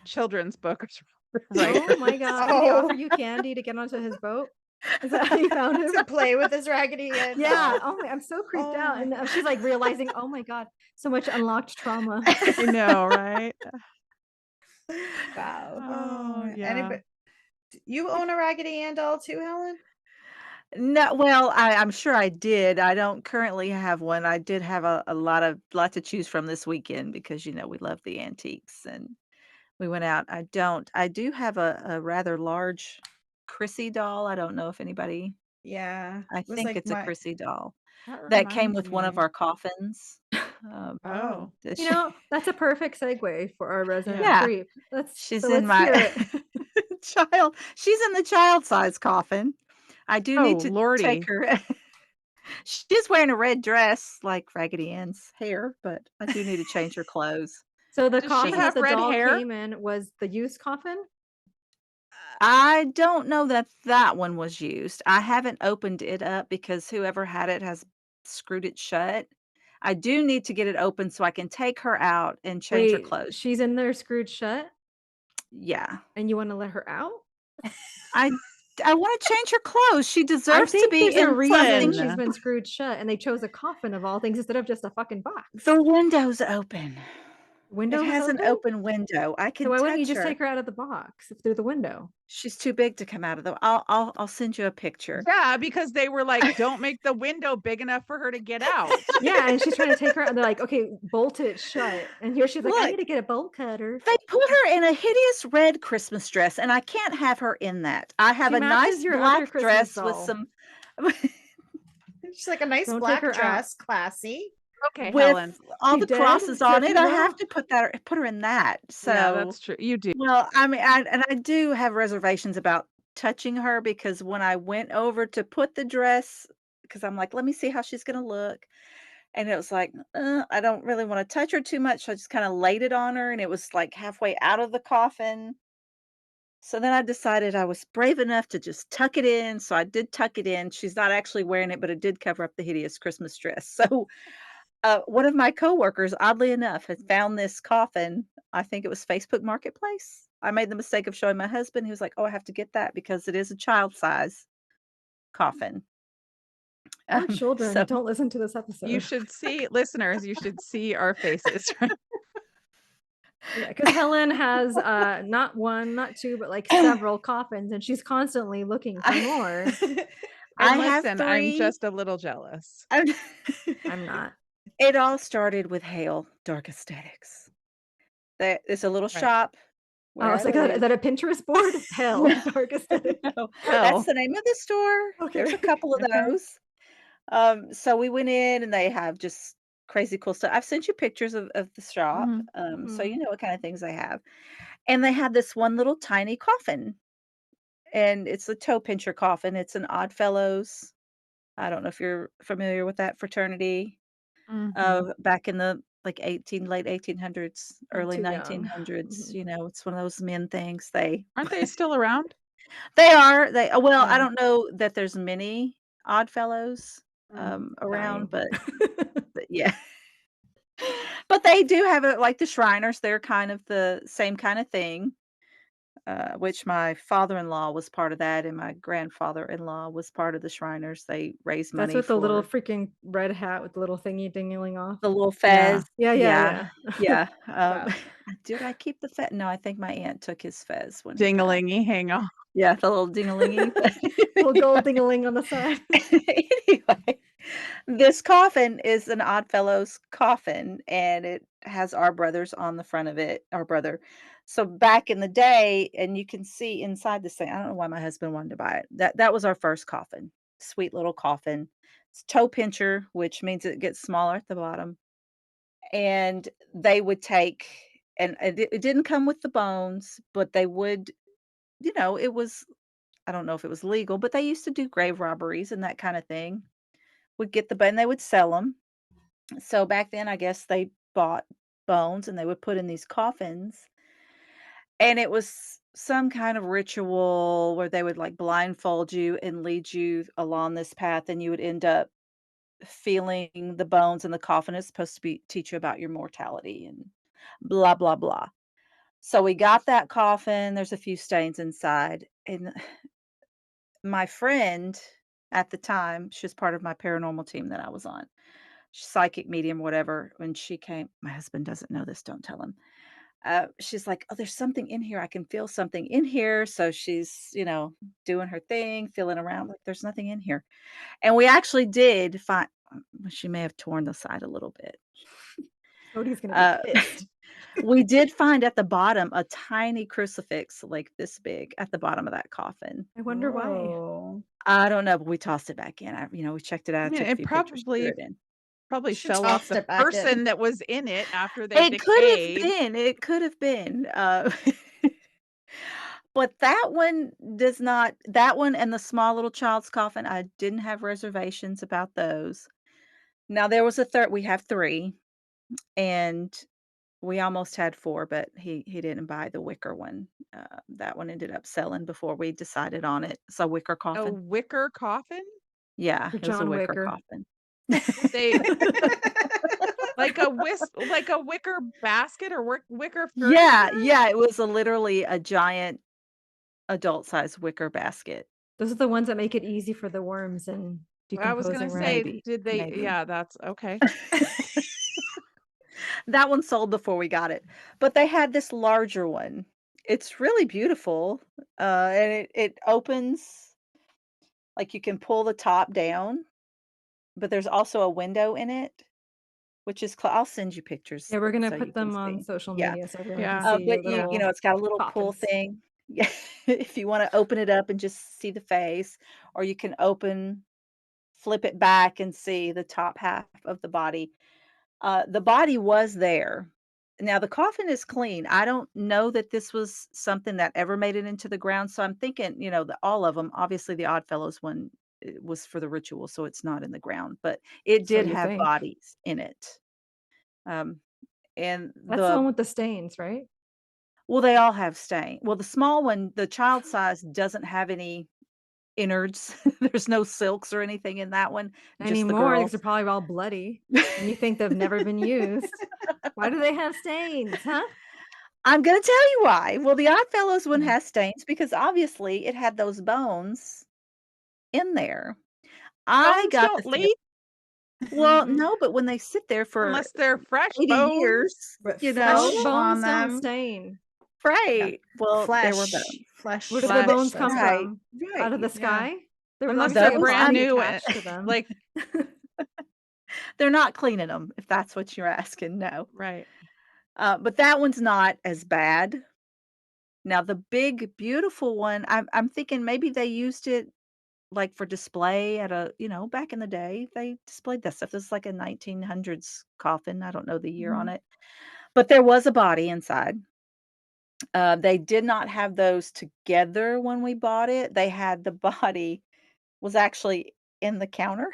children's books
Oh
writers.
my god. Did he
Oh.
offer you candy to get onto his boat? Is that how you found him?
To play with this Raggedy Ann
Yeah.
doll.
Oh my, I'm so creeped
Oh
out.
my
And she's like realizing, oh my god, so much unlocked trauma.
I know, right?
Wow.
Oh,
man.
yeah.
Anybody, you own a Raggedy Ann doll too, Helen?
No, well, I'm sure I did. I don't currently have one. I did have a lot to choose from this weekend because we love the antiques and we went out. I do have a rather large Chrissy doll. I don't know if anybody,
Yeah.
I
it was
think
like
it's a Chrissy doll that came
reminds
with one of
me.
our coffins.
Oh.
that
You
she-
know, that's a perfect segue for our resident
Yeah.
creep.
she's
so
in
let's hear
my
it.
child. She's in the child size coffin. I do
Oh,
need to
Lordy.
take her. She's wearing a red dress like Raggedy Ann's hair, but I do need to change her clothes.
So the
Does she
coffin
have
that the
red
doll
hair?
came in was the used coffin?
I don't know that one was used. I haven't opened it up because whoever had it has screwed it shut. I do need to get it open so I can take her out and change her
Wait,
clothes.
she's in there screwed shut
Yeah.
and you want to let her out?
I want to change her clothes. She
I
deserves to
think
be
there's a
in
reason
something.
she's been screwed shut and they chose a coffin of all things instead of just a fucking box.
The window's open.
Window
It has an open window. I can
So why wouldn't you
touch
just
her.
take her out of the box through the window?
She's too big to come out of the. I'll send you a picture.
Yeah, because they were like, don't make the window big enough for her to get out.
Yeah, and she's trying to take her out and they're like, okay, bolt it shut. And here she's like, I
Look.
need to get a bolt cutter.
They put her in a hideous red Christmas dress, and I can't have her in that. I have
She
a
matches
nice
your other
black
Christmas
dress with
doll.
some
She's like a nice
Don't take
black
her out.
dress, classy.
Okay,
with
Helen.
all
She
the
dead?
crosses
So
on
she
it. I
will?
have to put her in that. So
Yeah, that's true. You do.
well, I mean, I do have reservations about touching her because when I went over to put the dress, because I'm like, let me see how she's gonna look. And it was like, I don't really want to touch her too much. So I just kind of laid it on her and it was like halfway out of the coffin. So then I decided I was brave enough to just tuck it in. So I did tuck it in. She's not actually wearing it, but it did cover up the hideous Christmas dress. So one of my coworkers, oddly enough, had found this coffin. I think it was Facebook Marketplace. I made the mistake of showing my husband. He was like, "Oh, I have to get that because it is a child size coffin."
Poor children,
so-
don't listen to this episode.
You should see, listeners, you should see our faces.
Because Helen has not one, not two, but like several coffins, and she's constantly looking for more.
I
And
have
listen,
three.
I'm just a little jealous.
I'm not.
It all started with Hale Dark Aesthetics. There's a little
Right.
shop.
Oh, I was like, is that a Pinterest board? Hell,
No.
dark aesthetic.
No,
Hell.
that's the name of the store. There's a
Okay.
couple of
Okay.
those. So we went in and they have just crazy cool stuff. I've sent you pictures of the shop.
Mhm.
So you know what kind of things they have. And they had this one little tiny coffin. And it's a toe pincher coffin. It's an Odd Fellows. I don't know if you're familiar with that fraternity.
Mhm.
Back in the like late 1800s,
I'm
early
too young.
1900s.
Mhm.
It's one of those men things. They
Aren't they still around?
are. Well, I
Yeah.
don't know that there's many Odd Fellows
Mm,
around,
dying.
but yeah. But they do have it like the Shriners. They're kind of the same kind of thing. which my father-in-law was part of that, and my grandfather-in-law was part of the Shriners. They raised
That's
money
with the little
for
freaking red hat with the little thingy dingling off.
the little
Yeah.
fez.
Yeah, yeah,
Yeah,
yeah.
yeah.
Crap.
Did I keep the fez? No, I think my aunt took his fez when he passed.
Dingalingy, hang on.
Yeah, the little ding-a-lingy.
Little gold dingaling on the side.
Anyway, this coffin is an Oddfellows coffin, and it has our brothers on the front of it, our brother. So back in the day, and you can see inside this thing. I don't know why my husband wanted to buy it. That was our first coffin. Sweet little coffin. It's toe pincher, which means it gets smaller at the bottom. And they would take, and it didn't come with the bones, but they would, it was, I don't know if it was legal, but they used to do grave robberies and that kind of thing. Would get the bone, they would sell them. So back then, I guess they bought bones and they would put in these coffins, and it was some kind of ritual where they would like blindfold you and lead you along this path, and you would end up feeling the bones in the coffin. It's supposed to be teach you about your mortality and blah blah blah. So we got that coffin. There's a few stains inside, and my friend at the time, she was part of my paranormal team that I was on. Psychic medium, whatever. When she came, my husband doesn't know this, don't tell him. She's like, "Oh, there's something in here. I can feel something in here." So she's, doing her thing, feeling around like there's nothing in here. And we actually did find, well, she may have torn the side a little bit.
Cody's gonna
Uh,
be pissed.
we did find at the bottom a tiny crucifix like this big at the bottom of that coffin.
I wonder why.
Whoa.
I don't know, but we tossed it back in. We checked it
I
out,
mean,
took a
it
few pictures, threw
probably
it in.
She
fell off
tossed
the
it back in.
person that was in it after they
It could have
decayed.
been, it could have been, but that one and the small little child's coffin, I didn't have reservations about those. Now there was a third, we have 3, and we almost had 4, but he didn't buy the wicker one. That one ended up selling before we decided on it. It's a wicker
A
coffin.
wicker coffin?
Yeah,
For
it was a
John
wicker
Wicker.
coffin.
They like a wicker basket or wicker
Yeah,
furniture?
yeah, it was literally a giant adult-sized wicker basket.
Those are the ones that make it easy for the worms and
I was gonna
decomposing, right?
say,
Maybe,
did they
maybe.
yeah, that's okay.
That one sold before we got it, but they had this larger one. It's really beautiful, and it opens, like, you can pull the top down, but there's also a window in it, which is I'll send you pictures
Yeah, we're gonna
so you
put
can
them on
see.
social
Yeah,
media so everyone can
Yeah.
see your
but
little
it's got a little pull
coffins.
thing. Yeah, if you wanna open it up and just see the face, or you can flip it back and see the top half of the body. The body was there. Now the coffin is clean. I don't know that this was something that ever made it into the ground, so I'm thinking, that all of them. Obviously, the Oddfellows one, it was for the ritual, so it's not in the ground, but it
So
did
you
have
think.
bodies in it. Um, and
That's the one with the stains, right?
they all have stain. Well, the small one, the child size, doesn't have any innards. There's no silks or anything in that one, just the
Anymore, because
girls.
they're probably all bloody, and you think they've never been used. Why do they have stains, huh?
I'm gonna tell you why. Well, the Oddfellows one
Mm.
has stains because obviously it had those bones in there. I
Bones
got
don't
to see it.
leach
Well,
Mhm.
no, but when they sit there for
unless they're fresh
80
bones.
years,
With
Bone
flesh on
bones don't
them.
stain.
Yeah.
right. Well, there were
Flesh.
bones.
Flesh.
Where did the
Flesh.
bones
Flesh
come
says.
Right,
from? Out of the
right.
Yeah.
sky? There was
Unless
obviously
they're
a
Those,
brand
body
new,
attached to them.
like
they're not cleaning them, if that's what you're asking, no.
right.
But that one's not as bad. Now the big, beautiful one, I'm thinking maybe they used it like for display at back in the day, they displayed that stuff. This is like a 1900s coffin. I don't know the year on
Mhm.
it, but there was a body inside. They did not have those together when we bought it. They had the body was actually in the counter.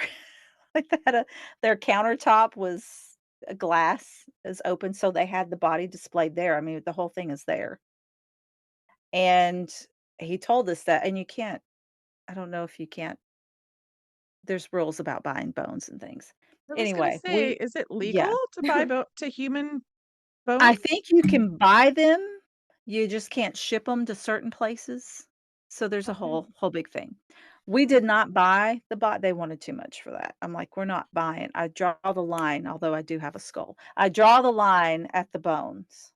Like they had their countertop was a glass is open, so they had the body displayed there. I mean, the whole thing is there. And he told us that, and you can't. I don't know if you can't. There's rules about buying bones and things.
I was gonna
Anyway,
say, is it legal
yeah.
to buy to human
I
bones?
think you can buy them. you just can't ship them to certain places. So there's a
Okay.
whole big thing. We did not buy the bot. They wanted too much for that. I'm like, we're not buying. I draw the line, although I do have a skull. I draw the line at the bones.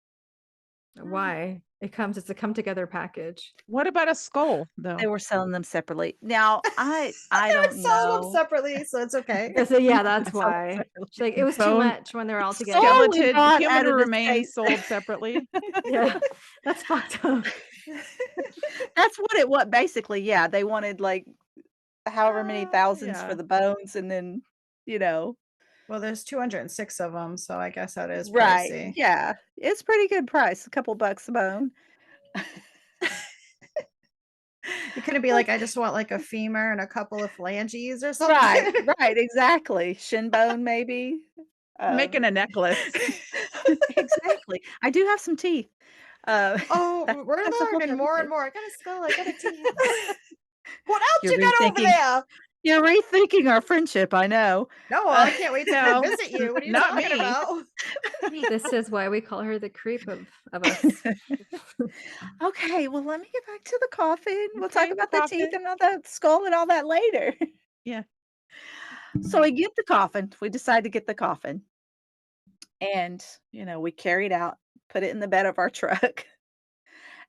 Why? It's a come together package.
What about a skull
They
though?
were selling them separately. Now I
They were
don't
selling them
know.
separately, so it's okay.
Yeah, so yeah, that's
Selling them
why.
separately.
She's like, it was too
Bone
much when they're all together.
Skull we
skeleton
bought
human
at an
remains
estate.
sold separately.
Yeah, that's fucked up.
That's what basically, yeah, they wanted like however many thousands for
Yeah.
the bones and then, you know.
Well, there's 206 of them, so I guess that is
Right.
pricey.
Yeah. It's pretty good price, a couple bucks a bone.
It couldn't be like, I just want like a femur and a couple of phalanges or something.
Right, right, exactly. Shin bone maybe.
Making a necklace.
Exactly. I do have some teeth.
Oh, we're
that's a whole
learning
nother
more and
thing.
more. I got a skull, I got a teeth. What else
You're
you got over
rethinking
there?
you're rethinking our friendship, I know.
No, I can't wait to come
No,
visit you. What are you
not
talking
me.
about?
This is why we call her the creep of us.
Okay, well, let me get back to the coffin. We'll talk
Okay,
about the teeth
coffin.
and all that skull and all that later.
Yeah.
So we get the coffin. We decide to get the coffin. And, we carry it out, put it in the bed of our truck.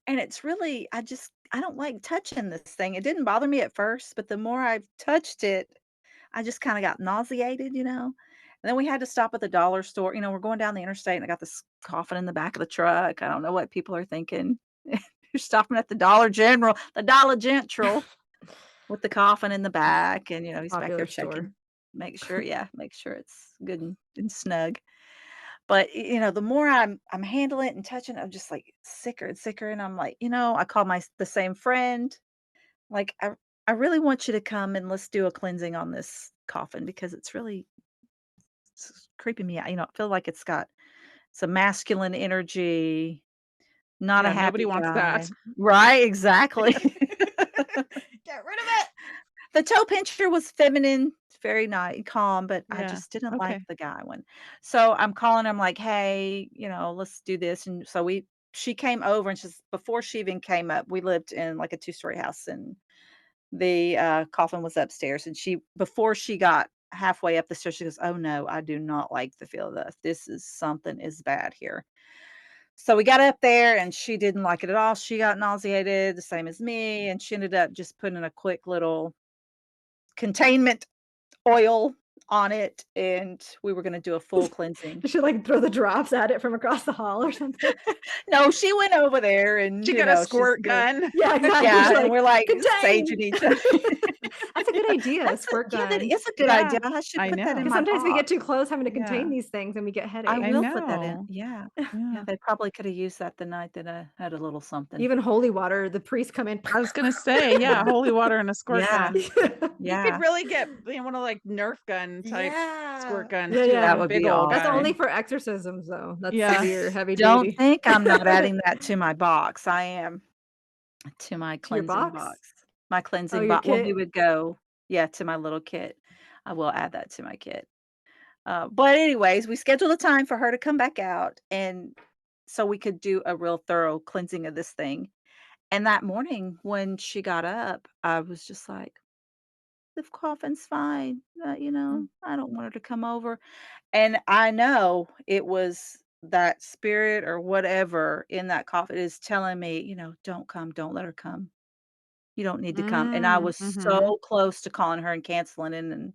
And it's really I don't like touching this thing. It didn't bother me at first, but the more I've touched it, I just kinda got nauseated. And then we had to stop at the dollar store. We're going down the interstate and I got this coffin in the back of the truck. I don't know what people are thinking. You're stopping at the Dollar General with the coffin in the back and, he's back there
Popular store.
checking, make sure it's good and snug. But, the more I'm handling it and touching it, I'm just, like, sicker and sicker, and I'm like, I call the same friend, like, I really want you to come and let's do a cleansing on this coffin because it's really creeping me out, I feel like it's got some masculine energy, not a
Yeah, nobody
happy
wants
guy.
that.
Right, exactly.
Get rid of it.
The toe pincher was feminine, very nice, calm, but I
Yeah.
just didn't like
Okay.
the guy one. So I'm calling him like, "Hey, let's do this." And so she came over and before she even came up, we lived in like a two-story house and the coffin was upstairs. And before she got halfway up the stairs, she goes, "Oh no, I do not like the feel of this. Something is bad here." So we got up there and she didn't like it at all. She got nauseated, the same as me. And she ended up just putting a quick little containment oil on it, and we were gonna do a full cleansing.
You should like throw the drops at it from across the hall or something.
No, she went over there and,
She got a
she's
squirt gun.
Yeah, exactly.
yeah,
She's
and we're like
contain.
saging each other.
That's a good idea. Squirt
Yeah, that
gun.
is a good
Yeah,
idea. I should
I
put that in
know.
Because
my
sometimes we get
box.
too close having to contain
Yeah.
these things and we get
I
headaches.
I
will put that in.
know.
Yeah.
Yeah.
Yeah, they probably coulda used that the night that I had a little something.
Even holy water, the priests come in.
I was gonna say, yeah,
Yeah.
holy water and a squirt
Yeah.
gun. You
Yeah.
could really get one of like Nerf gun type
Yeah.
squirt guns
Yeah,
too,
yeah.
like
That
a
would
big
be
old
That's
awesome.
only
gun.
for exorcisms, though. That's
Yeah.
severe, heavy
Don't
duty.
think I'm not adding that to my box. I am. To my
To your
cleansing
box?
box. My
Oh,
cleansing
your
box. Well, we
kit?
would go, yeah, to my little kit. I will add that to my kit. But anyways, we scheduled a time for her to come back out, and so we could do a real thorough cleansing of this thing. And that morning when she got up, I was just like, "The coffin's fine. I don't want her to come over." And I know it was that spirit or whatever in that coffin is telling me, "Don't come. Don't let her come. You don't need to come." And I was
Mhm.
so close to calling her and canceling it and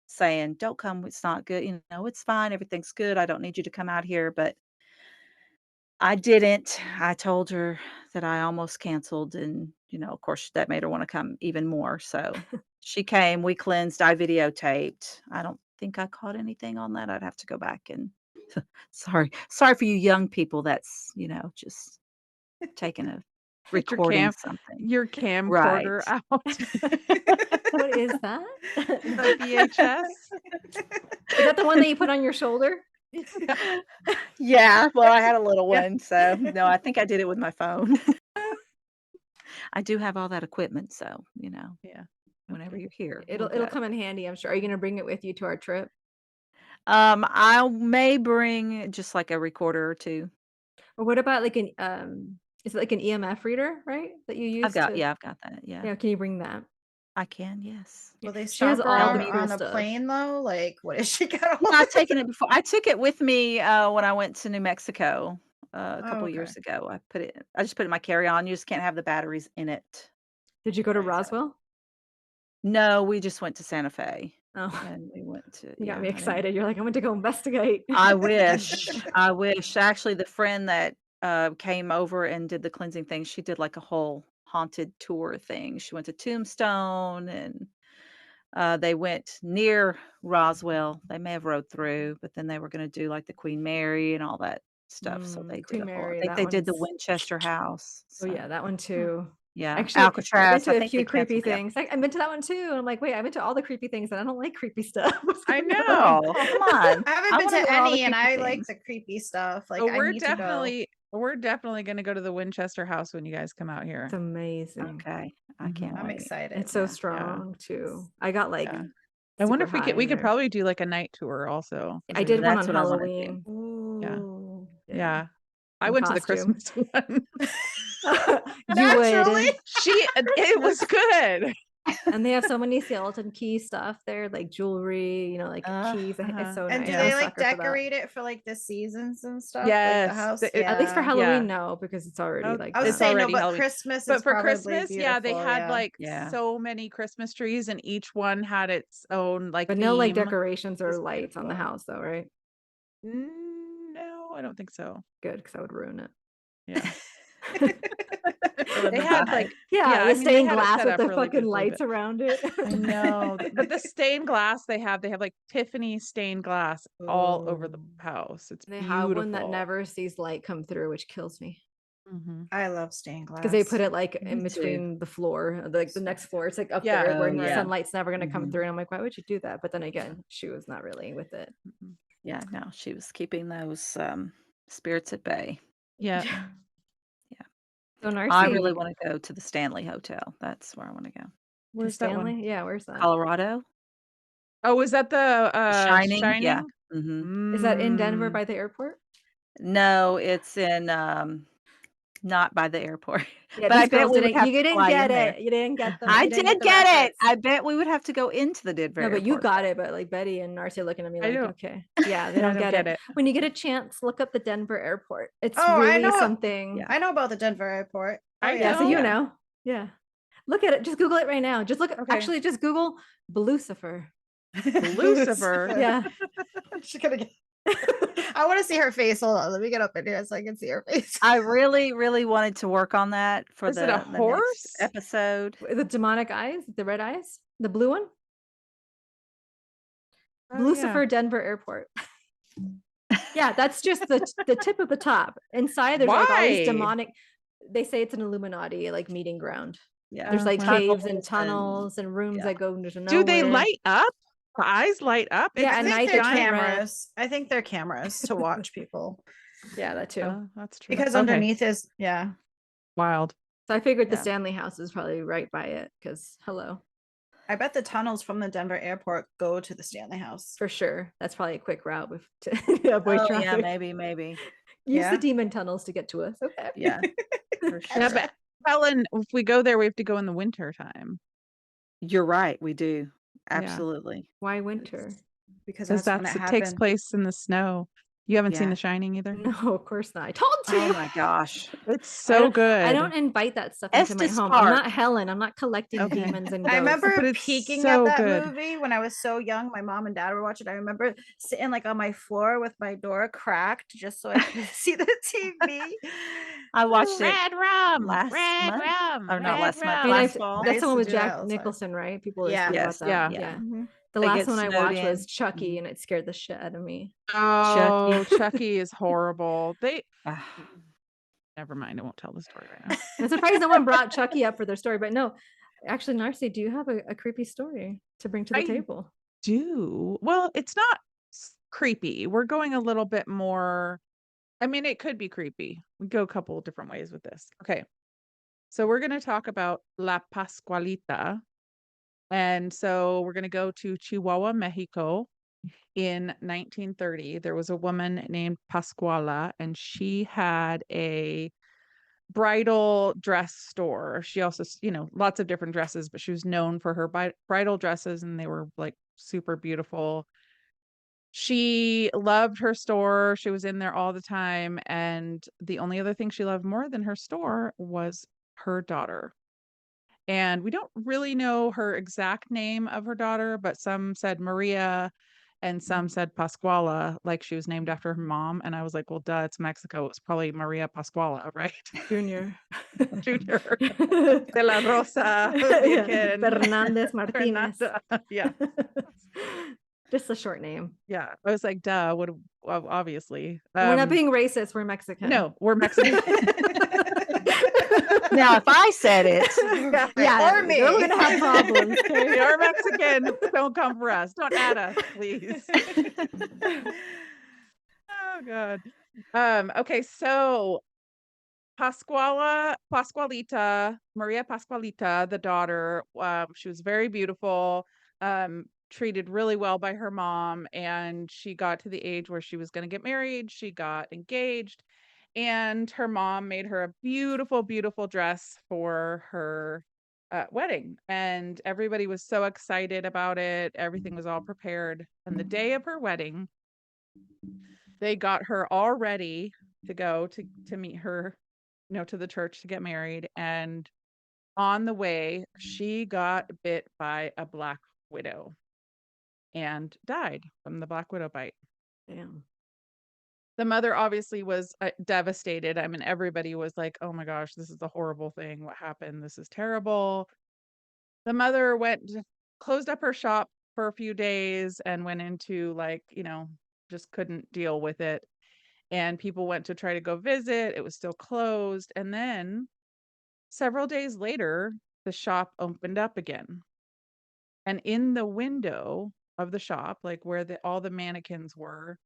saying, "Don't come, it's not good, it's fine, everything's good, I don't need you to come out here," but I didn't. I told her that I almost canceled and, of course, that made her wanna come even more, so she came, we cleansed, I videotaped. I don't think I caught anything on that, I'd have to go back and sorry for you young people that's, just taking a
Get
recording something.
your
Right.
camcorder out.
What is that?
The VHS.
Is that the one that you put on your shoulder?
Yeah, well, I had a little
Yeah.
one, so no, I think I did it with my phone. I do have all that equipment, so,
Yeah.
whenever you're here,
It'll
we'll
it'll
go.
come in handy, I'm sure. Are you gonna bring it with you to our trip?
I may bring just like a recorder or 2.
Or what about like an Is it like an EMF reader, right? That you use
I've got
to,
yeah, I've got that. Yeah.
yeah, can you bring that?
I can, yes.
Will they
She has
stop her
all
the
on
cool
a
stuff.
plane though? Like, what is she got?
Yeah, I've taken it before. I took it with me when I went to New Mexico a
Oh,
couple
okay.
years ago. I just put it in my carry-on. You just can't have the batteries in it.
Did you go to
Very good.
Roswell?
No, we just went to Santa Fe
Oh,
and we went to
you got
yeah,
me
I didn't
excited. You're like, I went to go investigate.
I wish. I wish. Actually, the friend that came over and did the cleansing thing, she did like a whole haunted tour thing. She went to Tombstone and they went near Roswell. They may have rode through, but then they were going to do like the Queen Mary and all that stuff. So they did
Queen
a whole. I
Mary,
think
that
they did the
one's
Winchester House.
oh
So
yeah, that one too.
yeah,
Actually, I've been
Alcatraz. I
to a
think they
few creepy
canceled the
things. I've been to that one too. And I'm like, wait, I've been to all the creepy things and I don't like creepy stuff. What's
I
going on?
know.
Girl, come on.
I haven't
I
been
wanna
to
go all the
any, and
creepy
I like
things.
the creepy stuff. Like,
So
I need to go.
we're definitely gonna go to the Winchester House when you guys come out here.
It's amazing.
Okay, I can't
I'm
wait.
excited.
It's so
Yeah.
strong too. I got like
Yeah. I wonder
super
if
high
we
in
could
there.
probably do like a night tour also.
I did one
That's
on
what I wanna do.
Halloween.
Ooh.
Yeah. I
In
went to the
costume.
Christmas one.
You
Naturally.
would.
It was good.
And they have so many skeleton key stuff there, like jewelry, you know, like keys. It's so
And
nice.
do
I'm a
they like
sucker for that.
decorate it for like the seasons and stuff? Like
Yes,
the house?
the- it-
At least for
Yeah.
Halloween, no, because it's already
Oh,
like
I was
it's
that.
saying no,
already
but
Halloween.
Christmas
But
is
for
probably
Christmas, yeah, they
beautiful,
had
yeah.
like
Yeah.
so many Christmas trees, and each one had its own like
But no like
theme.
decorations or
was
lights on the
beautiful.
house though, right?
No, I don't think so.
Good, because I would ruin it.
Yeah.
Ruin
They
the
had
vibe.
like
Yeah,
I
the
mean, they
stained
had it
glass
set
with
up
the
really
fucking
beautifully,
lights
but
around it.
I know, but the stained glass they have like Tiffany stained glass all over the house. It's
They
beautiful.
have one that never sees light come through, which kills me.
Mhm.
I love stained glass.
Because they put it like
Me
in
too.
between the floor, like the next floor. It's like up
Yeah.
there where
Oh,
the
yeah.
sunlight's never going to come
Mhm.
through. And I'm like, why would you do that? But then again, she was not really with it.
Yeah, no, she was keeping those spirits at bay.
Yeah.
So
I
Narcy,
really want to go to the Stanley Hotel. That's where I want to go.
to
Where's that one?
Stanley? Yeah, where's that?
Colorado?
Oh, is that the
Shining?
Shining?
Yeah. Mhm.
Is that in Denver
Mm.
by the airport?
No, it's in not by the airport.
Yeah,
But I
these
bet
girls
we would
didn't.
have
You
to
didn't
fly
get
in there.
it. You didn't get them.
I
You didn't
did
the
get it.
reference.
I bet we would have to go into the Denver
No, but you
airport.
got it. But like Betty and Narcy are looking at me
I
like,
don't-
okay, yeah, they
I
don't get it. When you get a chance, look up the Denver airport. It's
Oh, I
really
know.
something.
Yeah.
I know about the Denver airport. Oh,
I
Yeah, so
know.
you
Yeah.
know. Yeah. Look at it. Just Google it right now. Just look.
Okay.
Actually, just Google Lucifer.
Lucifer.
Yeah.
She's gonna get. I want to see her face. Hold on, let me get up in here so I can see her face.
I really, really wanted to work on that for
Is it a
the next
horse?
episode.
The demonic eyes, the red eyes, the blue one.
Oh, yeah.
Lucifer Denver Airport. Yeah, that's just the tip of the top. Inside, there's like all
Why?
these demonic. They say it's an Illuminati like meeting ground.
Yeah.
There's like
wow.
caves and
Tunnels and-
tunnels and rooms
yeah.
that go into nowhere.
Do they light up? The eyes light up?
Yeah,
I
at
think
night
they're
they turn red.
cameras. I think they're cameras to watch people
Yeah, that too.
Oh, that's true.
because
Okay.
underneath is
Wild.
So I figured the
Yeah.
Stanley House is probably right by it because hello,
I bet the tunnels from the Denver airport go to the Stanley House.
for sure. That's probably a quick route to avoid
Oh,
traffic.
yeah, maybe.
Use
Yeah.
the demon tunnels to get to us. Okay.
Yeah. For
Yeah,
sure.
but Helen, if we go there, we have to go in the winter time
You're right. We do.
Yeah.
Absolutely.
Why winter?
Because
because
that's when it
it takes
happened.
place in the snow. You haven't seen
Yeah.
The Shining either?
No, of course not. I told you.
Oh my gosh.
It's so good.
I don't invite that stuff into my
Estes
home. I'm not
Park.
Helen. I'm not collecting
Okay.
demons and
I
ghosts.
remember
But it's
peeking
so
at that
good.
movie when I was so young. My mom and dad were watching. I remember sitting like on my floor with my door cracked just so I could see the TV.
I watched it
Red rum,
last
red
month.
rum,
Or not
red
last month,
I
rum.
mean,
last
I've-
fall.
I
that's
used
the one
to
with
do that
Jack
all the time.
Nicholson, right? People always
Yeah.
speak
Yes,
about that.
yeah.
Yeah.
Mhm.
The
They
last
get
one I
snowed
watched was
in.
Chucky, and it scared the shit out of me.
Oh, Chucky is horrible.
Ah,
Never mind. I won't tell the story right now.
I'm surprised no one brought Chucky up for their story, but no. Actually, Narcy, do you have a creepy story to bring to the
I
table?
Do well. It's not creepy. We're going a little bit more. I mean, it could be creepy. We go a couple of different ways with this. Okay, so we're going to talk about La Pascualita, and so we're going to go to Chihuahua, Mexico. In 1930, there was a woman named Pascuala, and she had a bridal dress store. She also, lots of different dresses, but she was known for her bridal dresses, and they were like super beautiful. She loved her store. She was in there all the time. And the only other thing she loved more than her store was her daughter. And we don't really know her exact name of her daughter, but some said Maria and some said Pascuala, like she was named after her mom. And I was like, well, duh, it's Mexico. It's probably Maria Pascuala, right?
Junior.
Junior de la Rosa. Virgen
Fernandez Martinez.
Fernanda. Yeah.
Just a short name.
Yeah. I was like, duh, obviously.
We're not being racist. We're Mexican.
No, we're Mexican.
Now, if I said it,
Yeah,
Or me.
we're gonna have problems. okay?
We are Mexican. Don't come for us. Don't add us, please. Oh God. Okay, so Pascualita, Maria Pascualita, the daughter, she was very beautiful, treated really well by her mom, and she got to the age where she was going to get married. She got engaged, and her mom made her a beautiful, beautiful dress for her wedding, and everybody was so excited about it. Everything was all prepared, and the day of her wedding, they got her all ready to go to meet her, to the church to get married. And on the way, she got bit by a black widow and died from the black widow bite.
Damn.
The mother obviously was devastated. I mean, everybody was like, oh my gosh, this is a horrible thing. What happened? This is terrible. The mother closed up her shop for a few days and went into just couldn't deal with it. And people went to try to go visit. It was still closed. And then several days later, the shop opened up again. And in the window of the shop, like where all the mannequins were,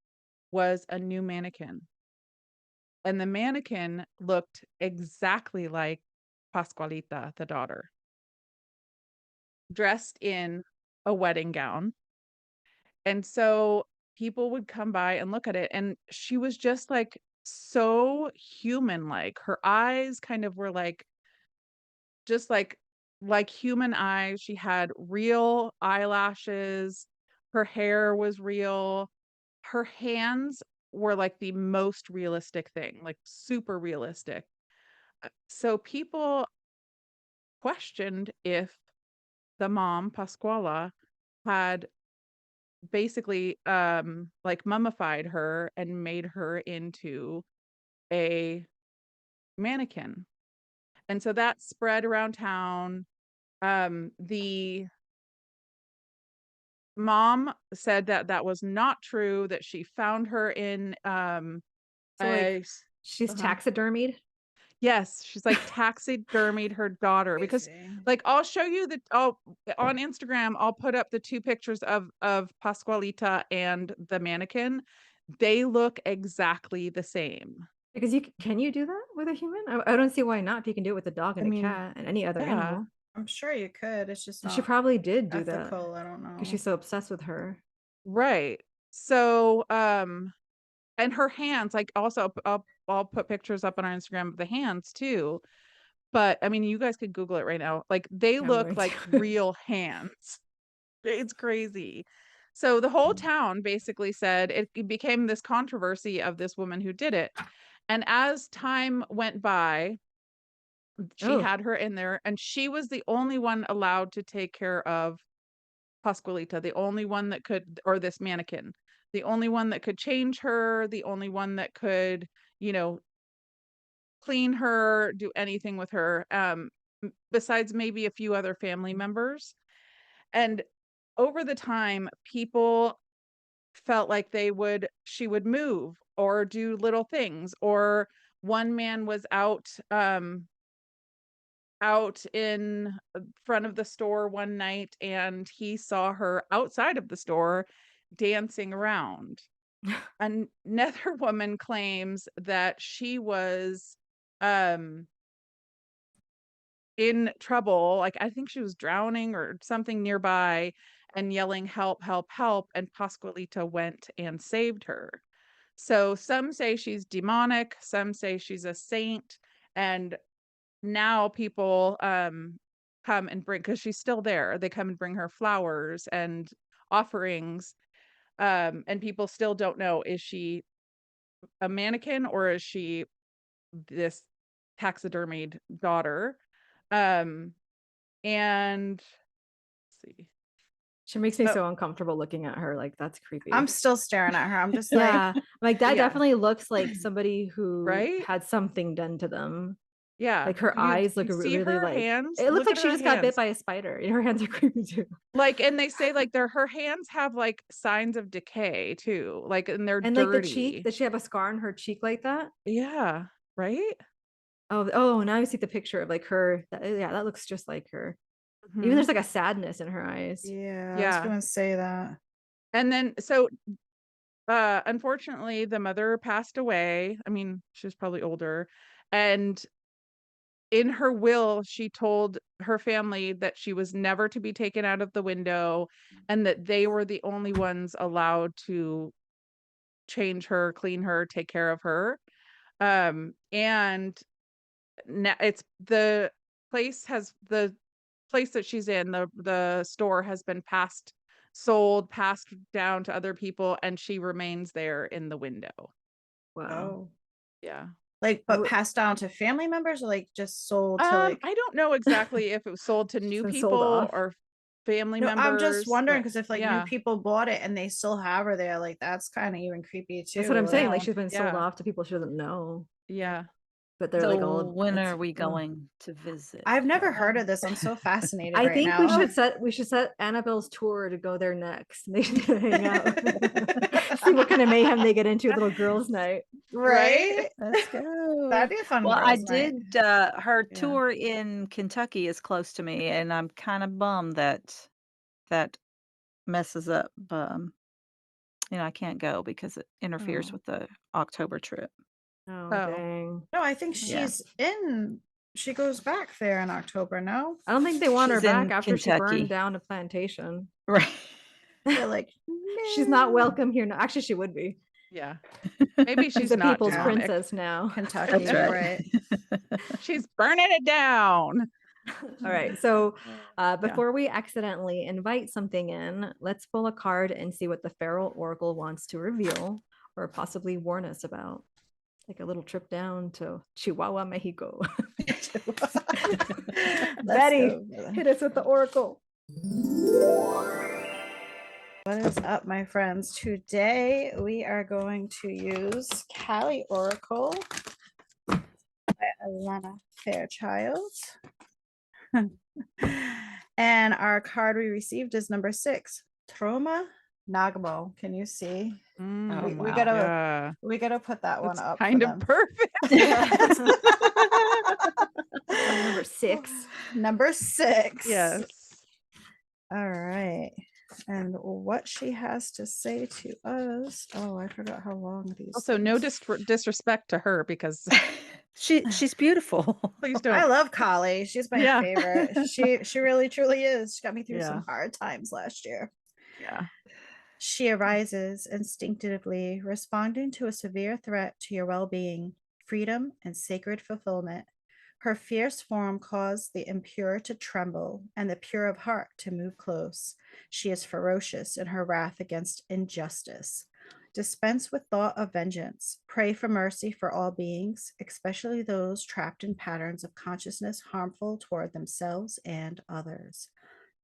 was a new mannequin. And the mannequin looked exactly like Pascualita, the daughter, dressed in a wedding gown. And so people would come by and look at it, and she was just like so human. Like her eyes kind of were like just like human eyes. She had real eyelashes. Her hair was real. Her hands were like the most realistic thing, like super realistic. So people questioned if the mom, Pascuala, had basically like mummified her and made her into a mannequin. And so that spread around town. The mom said that was not true, that she found her in
So, like, she's
uh-huh.
taxidermied.
Yes, she's like taxidermied her daughter, because like I'll show you on Instagram, I'll put up the two pictures of Pascualita and the mannequin. They look exactly the same.
Because can you do that with a human? I don't see why not. If you can do it with a dog and a cat and any other animal.
I'm sure you could. It's just
She
not
probably did do that
ethical. I don't know.
because she's so obsessed with her.
Right. So and her hands, like also I'll put pictures up on our Instagram of the hands too. But I mean, you guys could Google it right now. Like they
I'm
look
going
like
to.
real hands. It's crazy. So the whole town basically said it became this controversy of this woman who did it. And as time went by, she had her in there, and she was the only one allowed to take care of Pascualita, the only one that could, or this mannequin, the only one that could change her, the only one that could, clean her, do anything with her, besides maybe a few other family members. And over the time, people felt like she would move or do little things. Or one man was out in front of the store one night, and he saw her outside of the store dancing around. Another woman claims that she was in trouble, like I think she was drowning or something nearby, and yelling help, help, help, and Pascualita went and saved her. So some say she's demonic, some say she's a saint, And now people come and bring, because she's still there, they come and bring her flowers and offerings. And people still don't know, is she a mannequin or is she this taxidermied daughter? And let's see.
She makes me
So-
so uncomfortable looking at her. Like, that's creepy.
I'm still staring at her. I'm just like,
yeah, like that
Yeah.
definitely looks like somebody who
Right?
had something done to them.
Yeah.
Like her
You-
eyes
you
look
see
really
her
like
hands?
it looks
Look
like
at
she
her
just got bit
hands.
by a spider. Her hands are creepy too.
Like, and they say like her hands have like signs of decay too. Like, and they're
And
dirty.
like the cheek, does she have a scar on her cheek like that?
Yeah. Right?
Oh, now I see the picture of like her. Yeah, that looks just like her. Even
Mhm.
there's like a sadness in her eyes.
yeah, I was
Yeah.
gonna say that.
And then so unfortunately the mother passed away. I mean, she was probably older. And in her will, she told her family that she was never to be taken out of the window and that they were the only ones allowed to change her, clean her, take care of her. And now it's the place that she's in, the store has been passed down to other people, and she remains there in the window.
Wow.
Oh,
Yeah.
like,
I
but
would-
passed down to family members or like just sold to like.
I don't know exactly if it was sold to
She's
new
been sold
people
off.
or family
No,
members.
I'm just wondering
but
because if like new
yeah.
people bought it and they still have her there, like that's kind of even creepy too.
That's what I'm saying. Like
know?
she's been sold
Yeah.
off to people she doesn't know.
Yeah.
But they're
So
like all
when
it's-
are we
ugh.
going to visit?
I've never heard
her?
of this. I'm so fascinated.
I
right
think
now.
we should set Annabelle's tour to go there next. They should hang out. See what kind of mayhem they get into, a little girls' night.
right?
Let's go.
That'd be a fun.
Well, I
girls' night.
did. Her
Yeah.
tour in Kentucky is close to me, and I'm kind of bummed that messes up. I can't go because it interferes
Oh.
with the October trip.
Oh,
Oh.
dang.
No, I think
Yeah.
she's in. She goes back there in October. No,
I don't think they want her
She's in
back after she
Kentucky.
burned down a plantation.
Right.
they're like,
She's not
"No."
welcome here. No, actually, she would be.
Yeah. Maybe
She's
she's
the
not
people's
Germanic.
princess now.
Kentucky,
That's
right?
right.
She's burning it down.
All right. So
Yeah.
before we accidentally invite something in, let's pull a card and see what the Feral Oracle wants to reveal or possibly warn us about. Like a little trip down to Chihuahua, Mexico.
Let's
Betty,
go, brother.
hit us with the Oracle.
What is up, my friends? Today we are going to use Callie Oracle by Alana Fairchild. And our card we received is number 6, Troma Nagamo. Can you see?
Oh,
we
wow.
gotta
Yeah.
we gotta put that one
That's
up. for
kind of
them.
perfect.
Number 6.
Number 6.
Yes.
All right. And what she has to say to us. Oh, I forgot how long these.
Also, no
things-
disrespect to her, because
She's beautiful.
please
I
don't.
love Kali. She's my
Yeah.
favorite. She really truly is. She got me through
Yeah.
some hard times last year.
Yeah.
She arises instinctively, responding to a severe threat to your well-being, freedom, and sacred fulfillment. Her fierce form caused the impure to tremble and the pure of heart to move close. She is ferocious in her wrath against injustice. Dispense with thought of vengeance. Pray for mercy for all beings, especially those trapped in patterns of consciousness harmful toward themselves and others.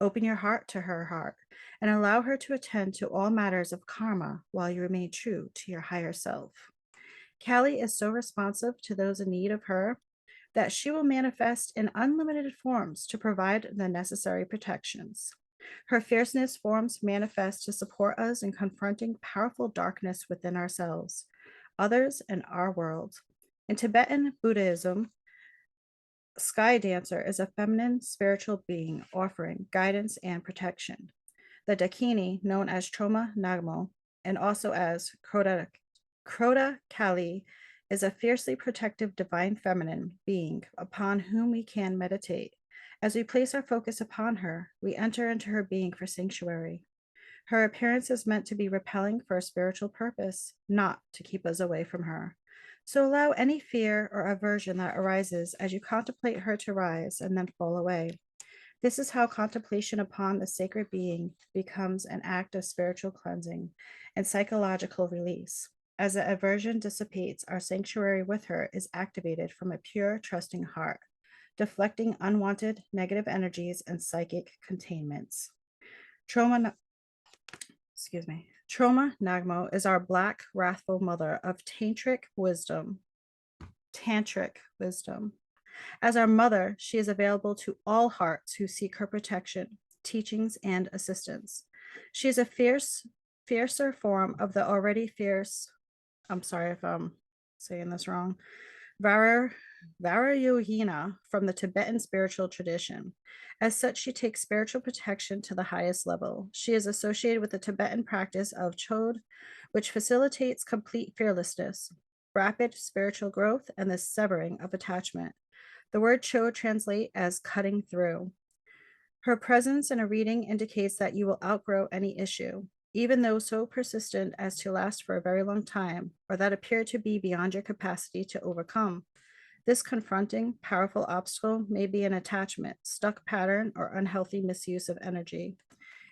Open your heart to her heart and allow her to attend to all matters of karma while you remain true to your higher self. Callie is so responsive to those in need of her that she will manifest in unlimited forms to provide the necessary protections. Her fierceness forms manifest to support us in confronting powerful darkness within ourselves, others, and our world. In Tibetan Buddhism, Sky Dancer is a feminine spiritual being offering guidance and protection. The Dakini, known as Troma Nagamo and also as Kroda Kali, is a fiercely protective divine feminine being upon whom we can meditate. As we place our focus upon her, we enter into her being for sanctuary. Her appearance is meant to be repelling for a spiritual purpose, not to keep us away from her. So allow any fear or aversion that arises as you contemplate her to rise and then fall away. This is how contemplation upon the sacred being becomes an act of spiritual cleansing and psychological release. As the aversion dissipates, our sanctuary with her is activated from a pure, trusting heart, deflecting unwanted negative energies and psychic containments. Trauma Nagmo is our black, wrathful mother of tantric wisdom. As our mother, she is available to all hearts who seek her protection, teachings, and assistance. She is a fiercer form of the already fierce, I'm sorry if I'm saying this wrong, Varayohina from the Tibetan spiritual tradition. As such, she takes spiritual protection to the highest level. She is associated with the Tibetan practice of Chod, which facilitates complete fearlessness, rapid spiritual growth, and the severing of attachment. The word Chod translates as cutting through. Her presence in a reading indicates that you will outgrow any issue, even though so persistent as to last for a very long time, or that appear to be beyond your capacity to overcome. This confronting, powerful obstacle may be an attachment, stuck pattern, or unhealthy misuse of energy.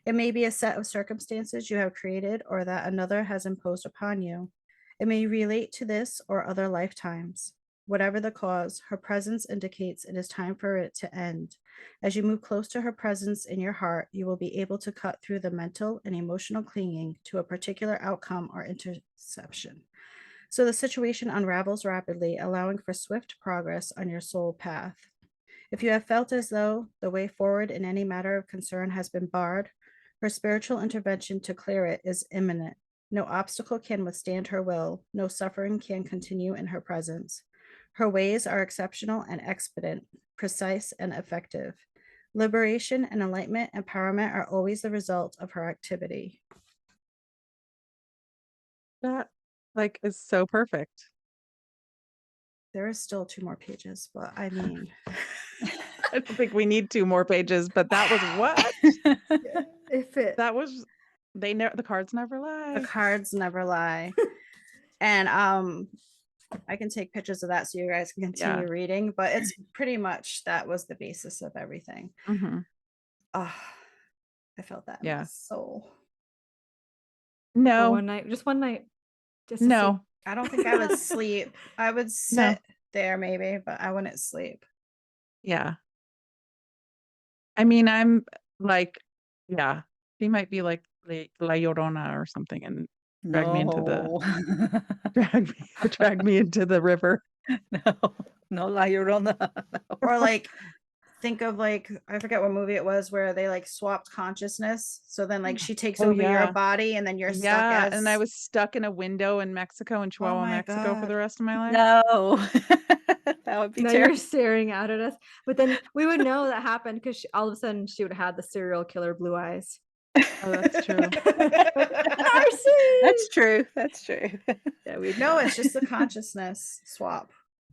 It may be a set of circumstances you have created or that another has imposed upon you. It may relate to this or other lifetimes. Whatever the cause, her presence indicates it is time for it to end. As you move close to her presence in your heart, you will be able to cut through the mental and emotional clinging to a particular outcome or interception. So the situation unravels rapidly, allowing for swift progress on your soul path. If you have felt as though the way forward in any matter of concern has been barred, her spiritual intervention to clear it is imminent. No obstacle can withstand her will. No suffering can continue in her presence. Her ways are exceptional and expedient, precise and effective. Liberation and enlightenment empowerment are always the result of her activity.
That is so perfect.
There is still 2 more pages, but I mean,
I don't think we need 2 more pages, but that was what?
If it
That was the cards never lie.
the cards never lie. And I can take pictures of that so you guys can continue reading, but it's pretty much that was the basis of everything.
Mhm.
I felt that in my
Yeah.
soul.
for
No,
one night, just one night. Just to see.
no,
I don't think I would sleep. I would sit there maybe, but I wouldn't sleep.
yeah. I mean, I'm like, yeah, she might be like La Llorona or something and drag me into the drag me into the river.
No, La Llorona.
Or like think of like I forget what movie it was where they like swapped consciousness. So then like she takes
Oh,
over
yeah.
your body and then you're stuck
Yeah,
as
and I was stuck in a window in Mexico, in Chihuahua,
my
Mexico, for the
God.
rest of my life.
No, that would be
Now
terrible.
you're staring out at us, but then we would know that happened because all of a sudden she would have had the serial killer blue eyes.
Oh, that's true.
Darcy!
That's true. That's true.
Yeah, we
No, it's just the consciousness swap.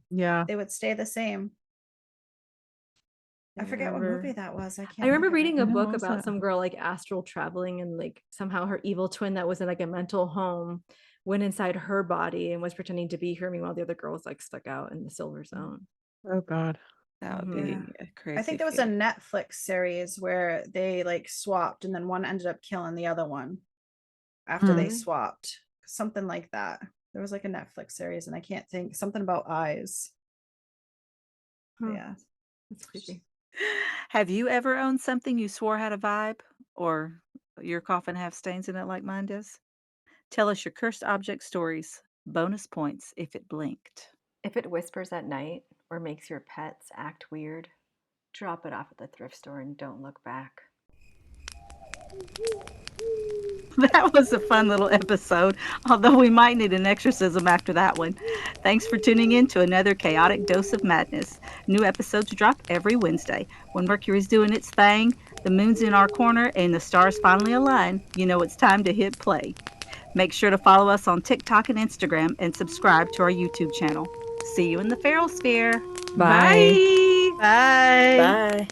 Yeah.
They would stay the same. I forget what
remember-
movie that was. I can't.
I remember
think of it
reading a
now.
book
What was
about
that?
some girl like astral traveling and like somehow her evil twin that was in like a mental home went inside her body and was pretending to be her. Meanwhile, the other girl was like stuck out in the silver zone.
Oh God.
That would
Yeah.
be a crazy.
I think there was a Netflix series where they like swapped and then one ended up killing the other one after they
Mm.
swapped. Something like that. There was like a Netflix series and I can't think something about eyes.
Huh.
Yeah.
That's creepy.
Have you ever owned something you swore had a vibe, or your coffin have stains in it like mine does? Tell us your cursed object stories. Bonus points if it blinked.
If it whispers at night or makes your pets act weird, drop it off at the thrift store and don't look back.
That was a fun little episode, although we might need an exorcism after that one. Thanks for tuning in to another chaotic dose of madness. New episodes drop every Wednesday. When Mercury's doing its thing, the moon's in our corner, and the stars finally align, you know it's time to hit play. Make sure to follow us on TikTok and Instagram and subscribe to our YouTube channel. See you in the Feral Sphere.
Bye.
Bye.
Bye.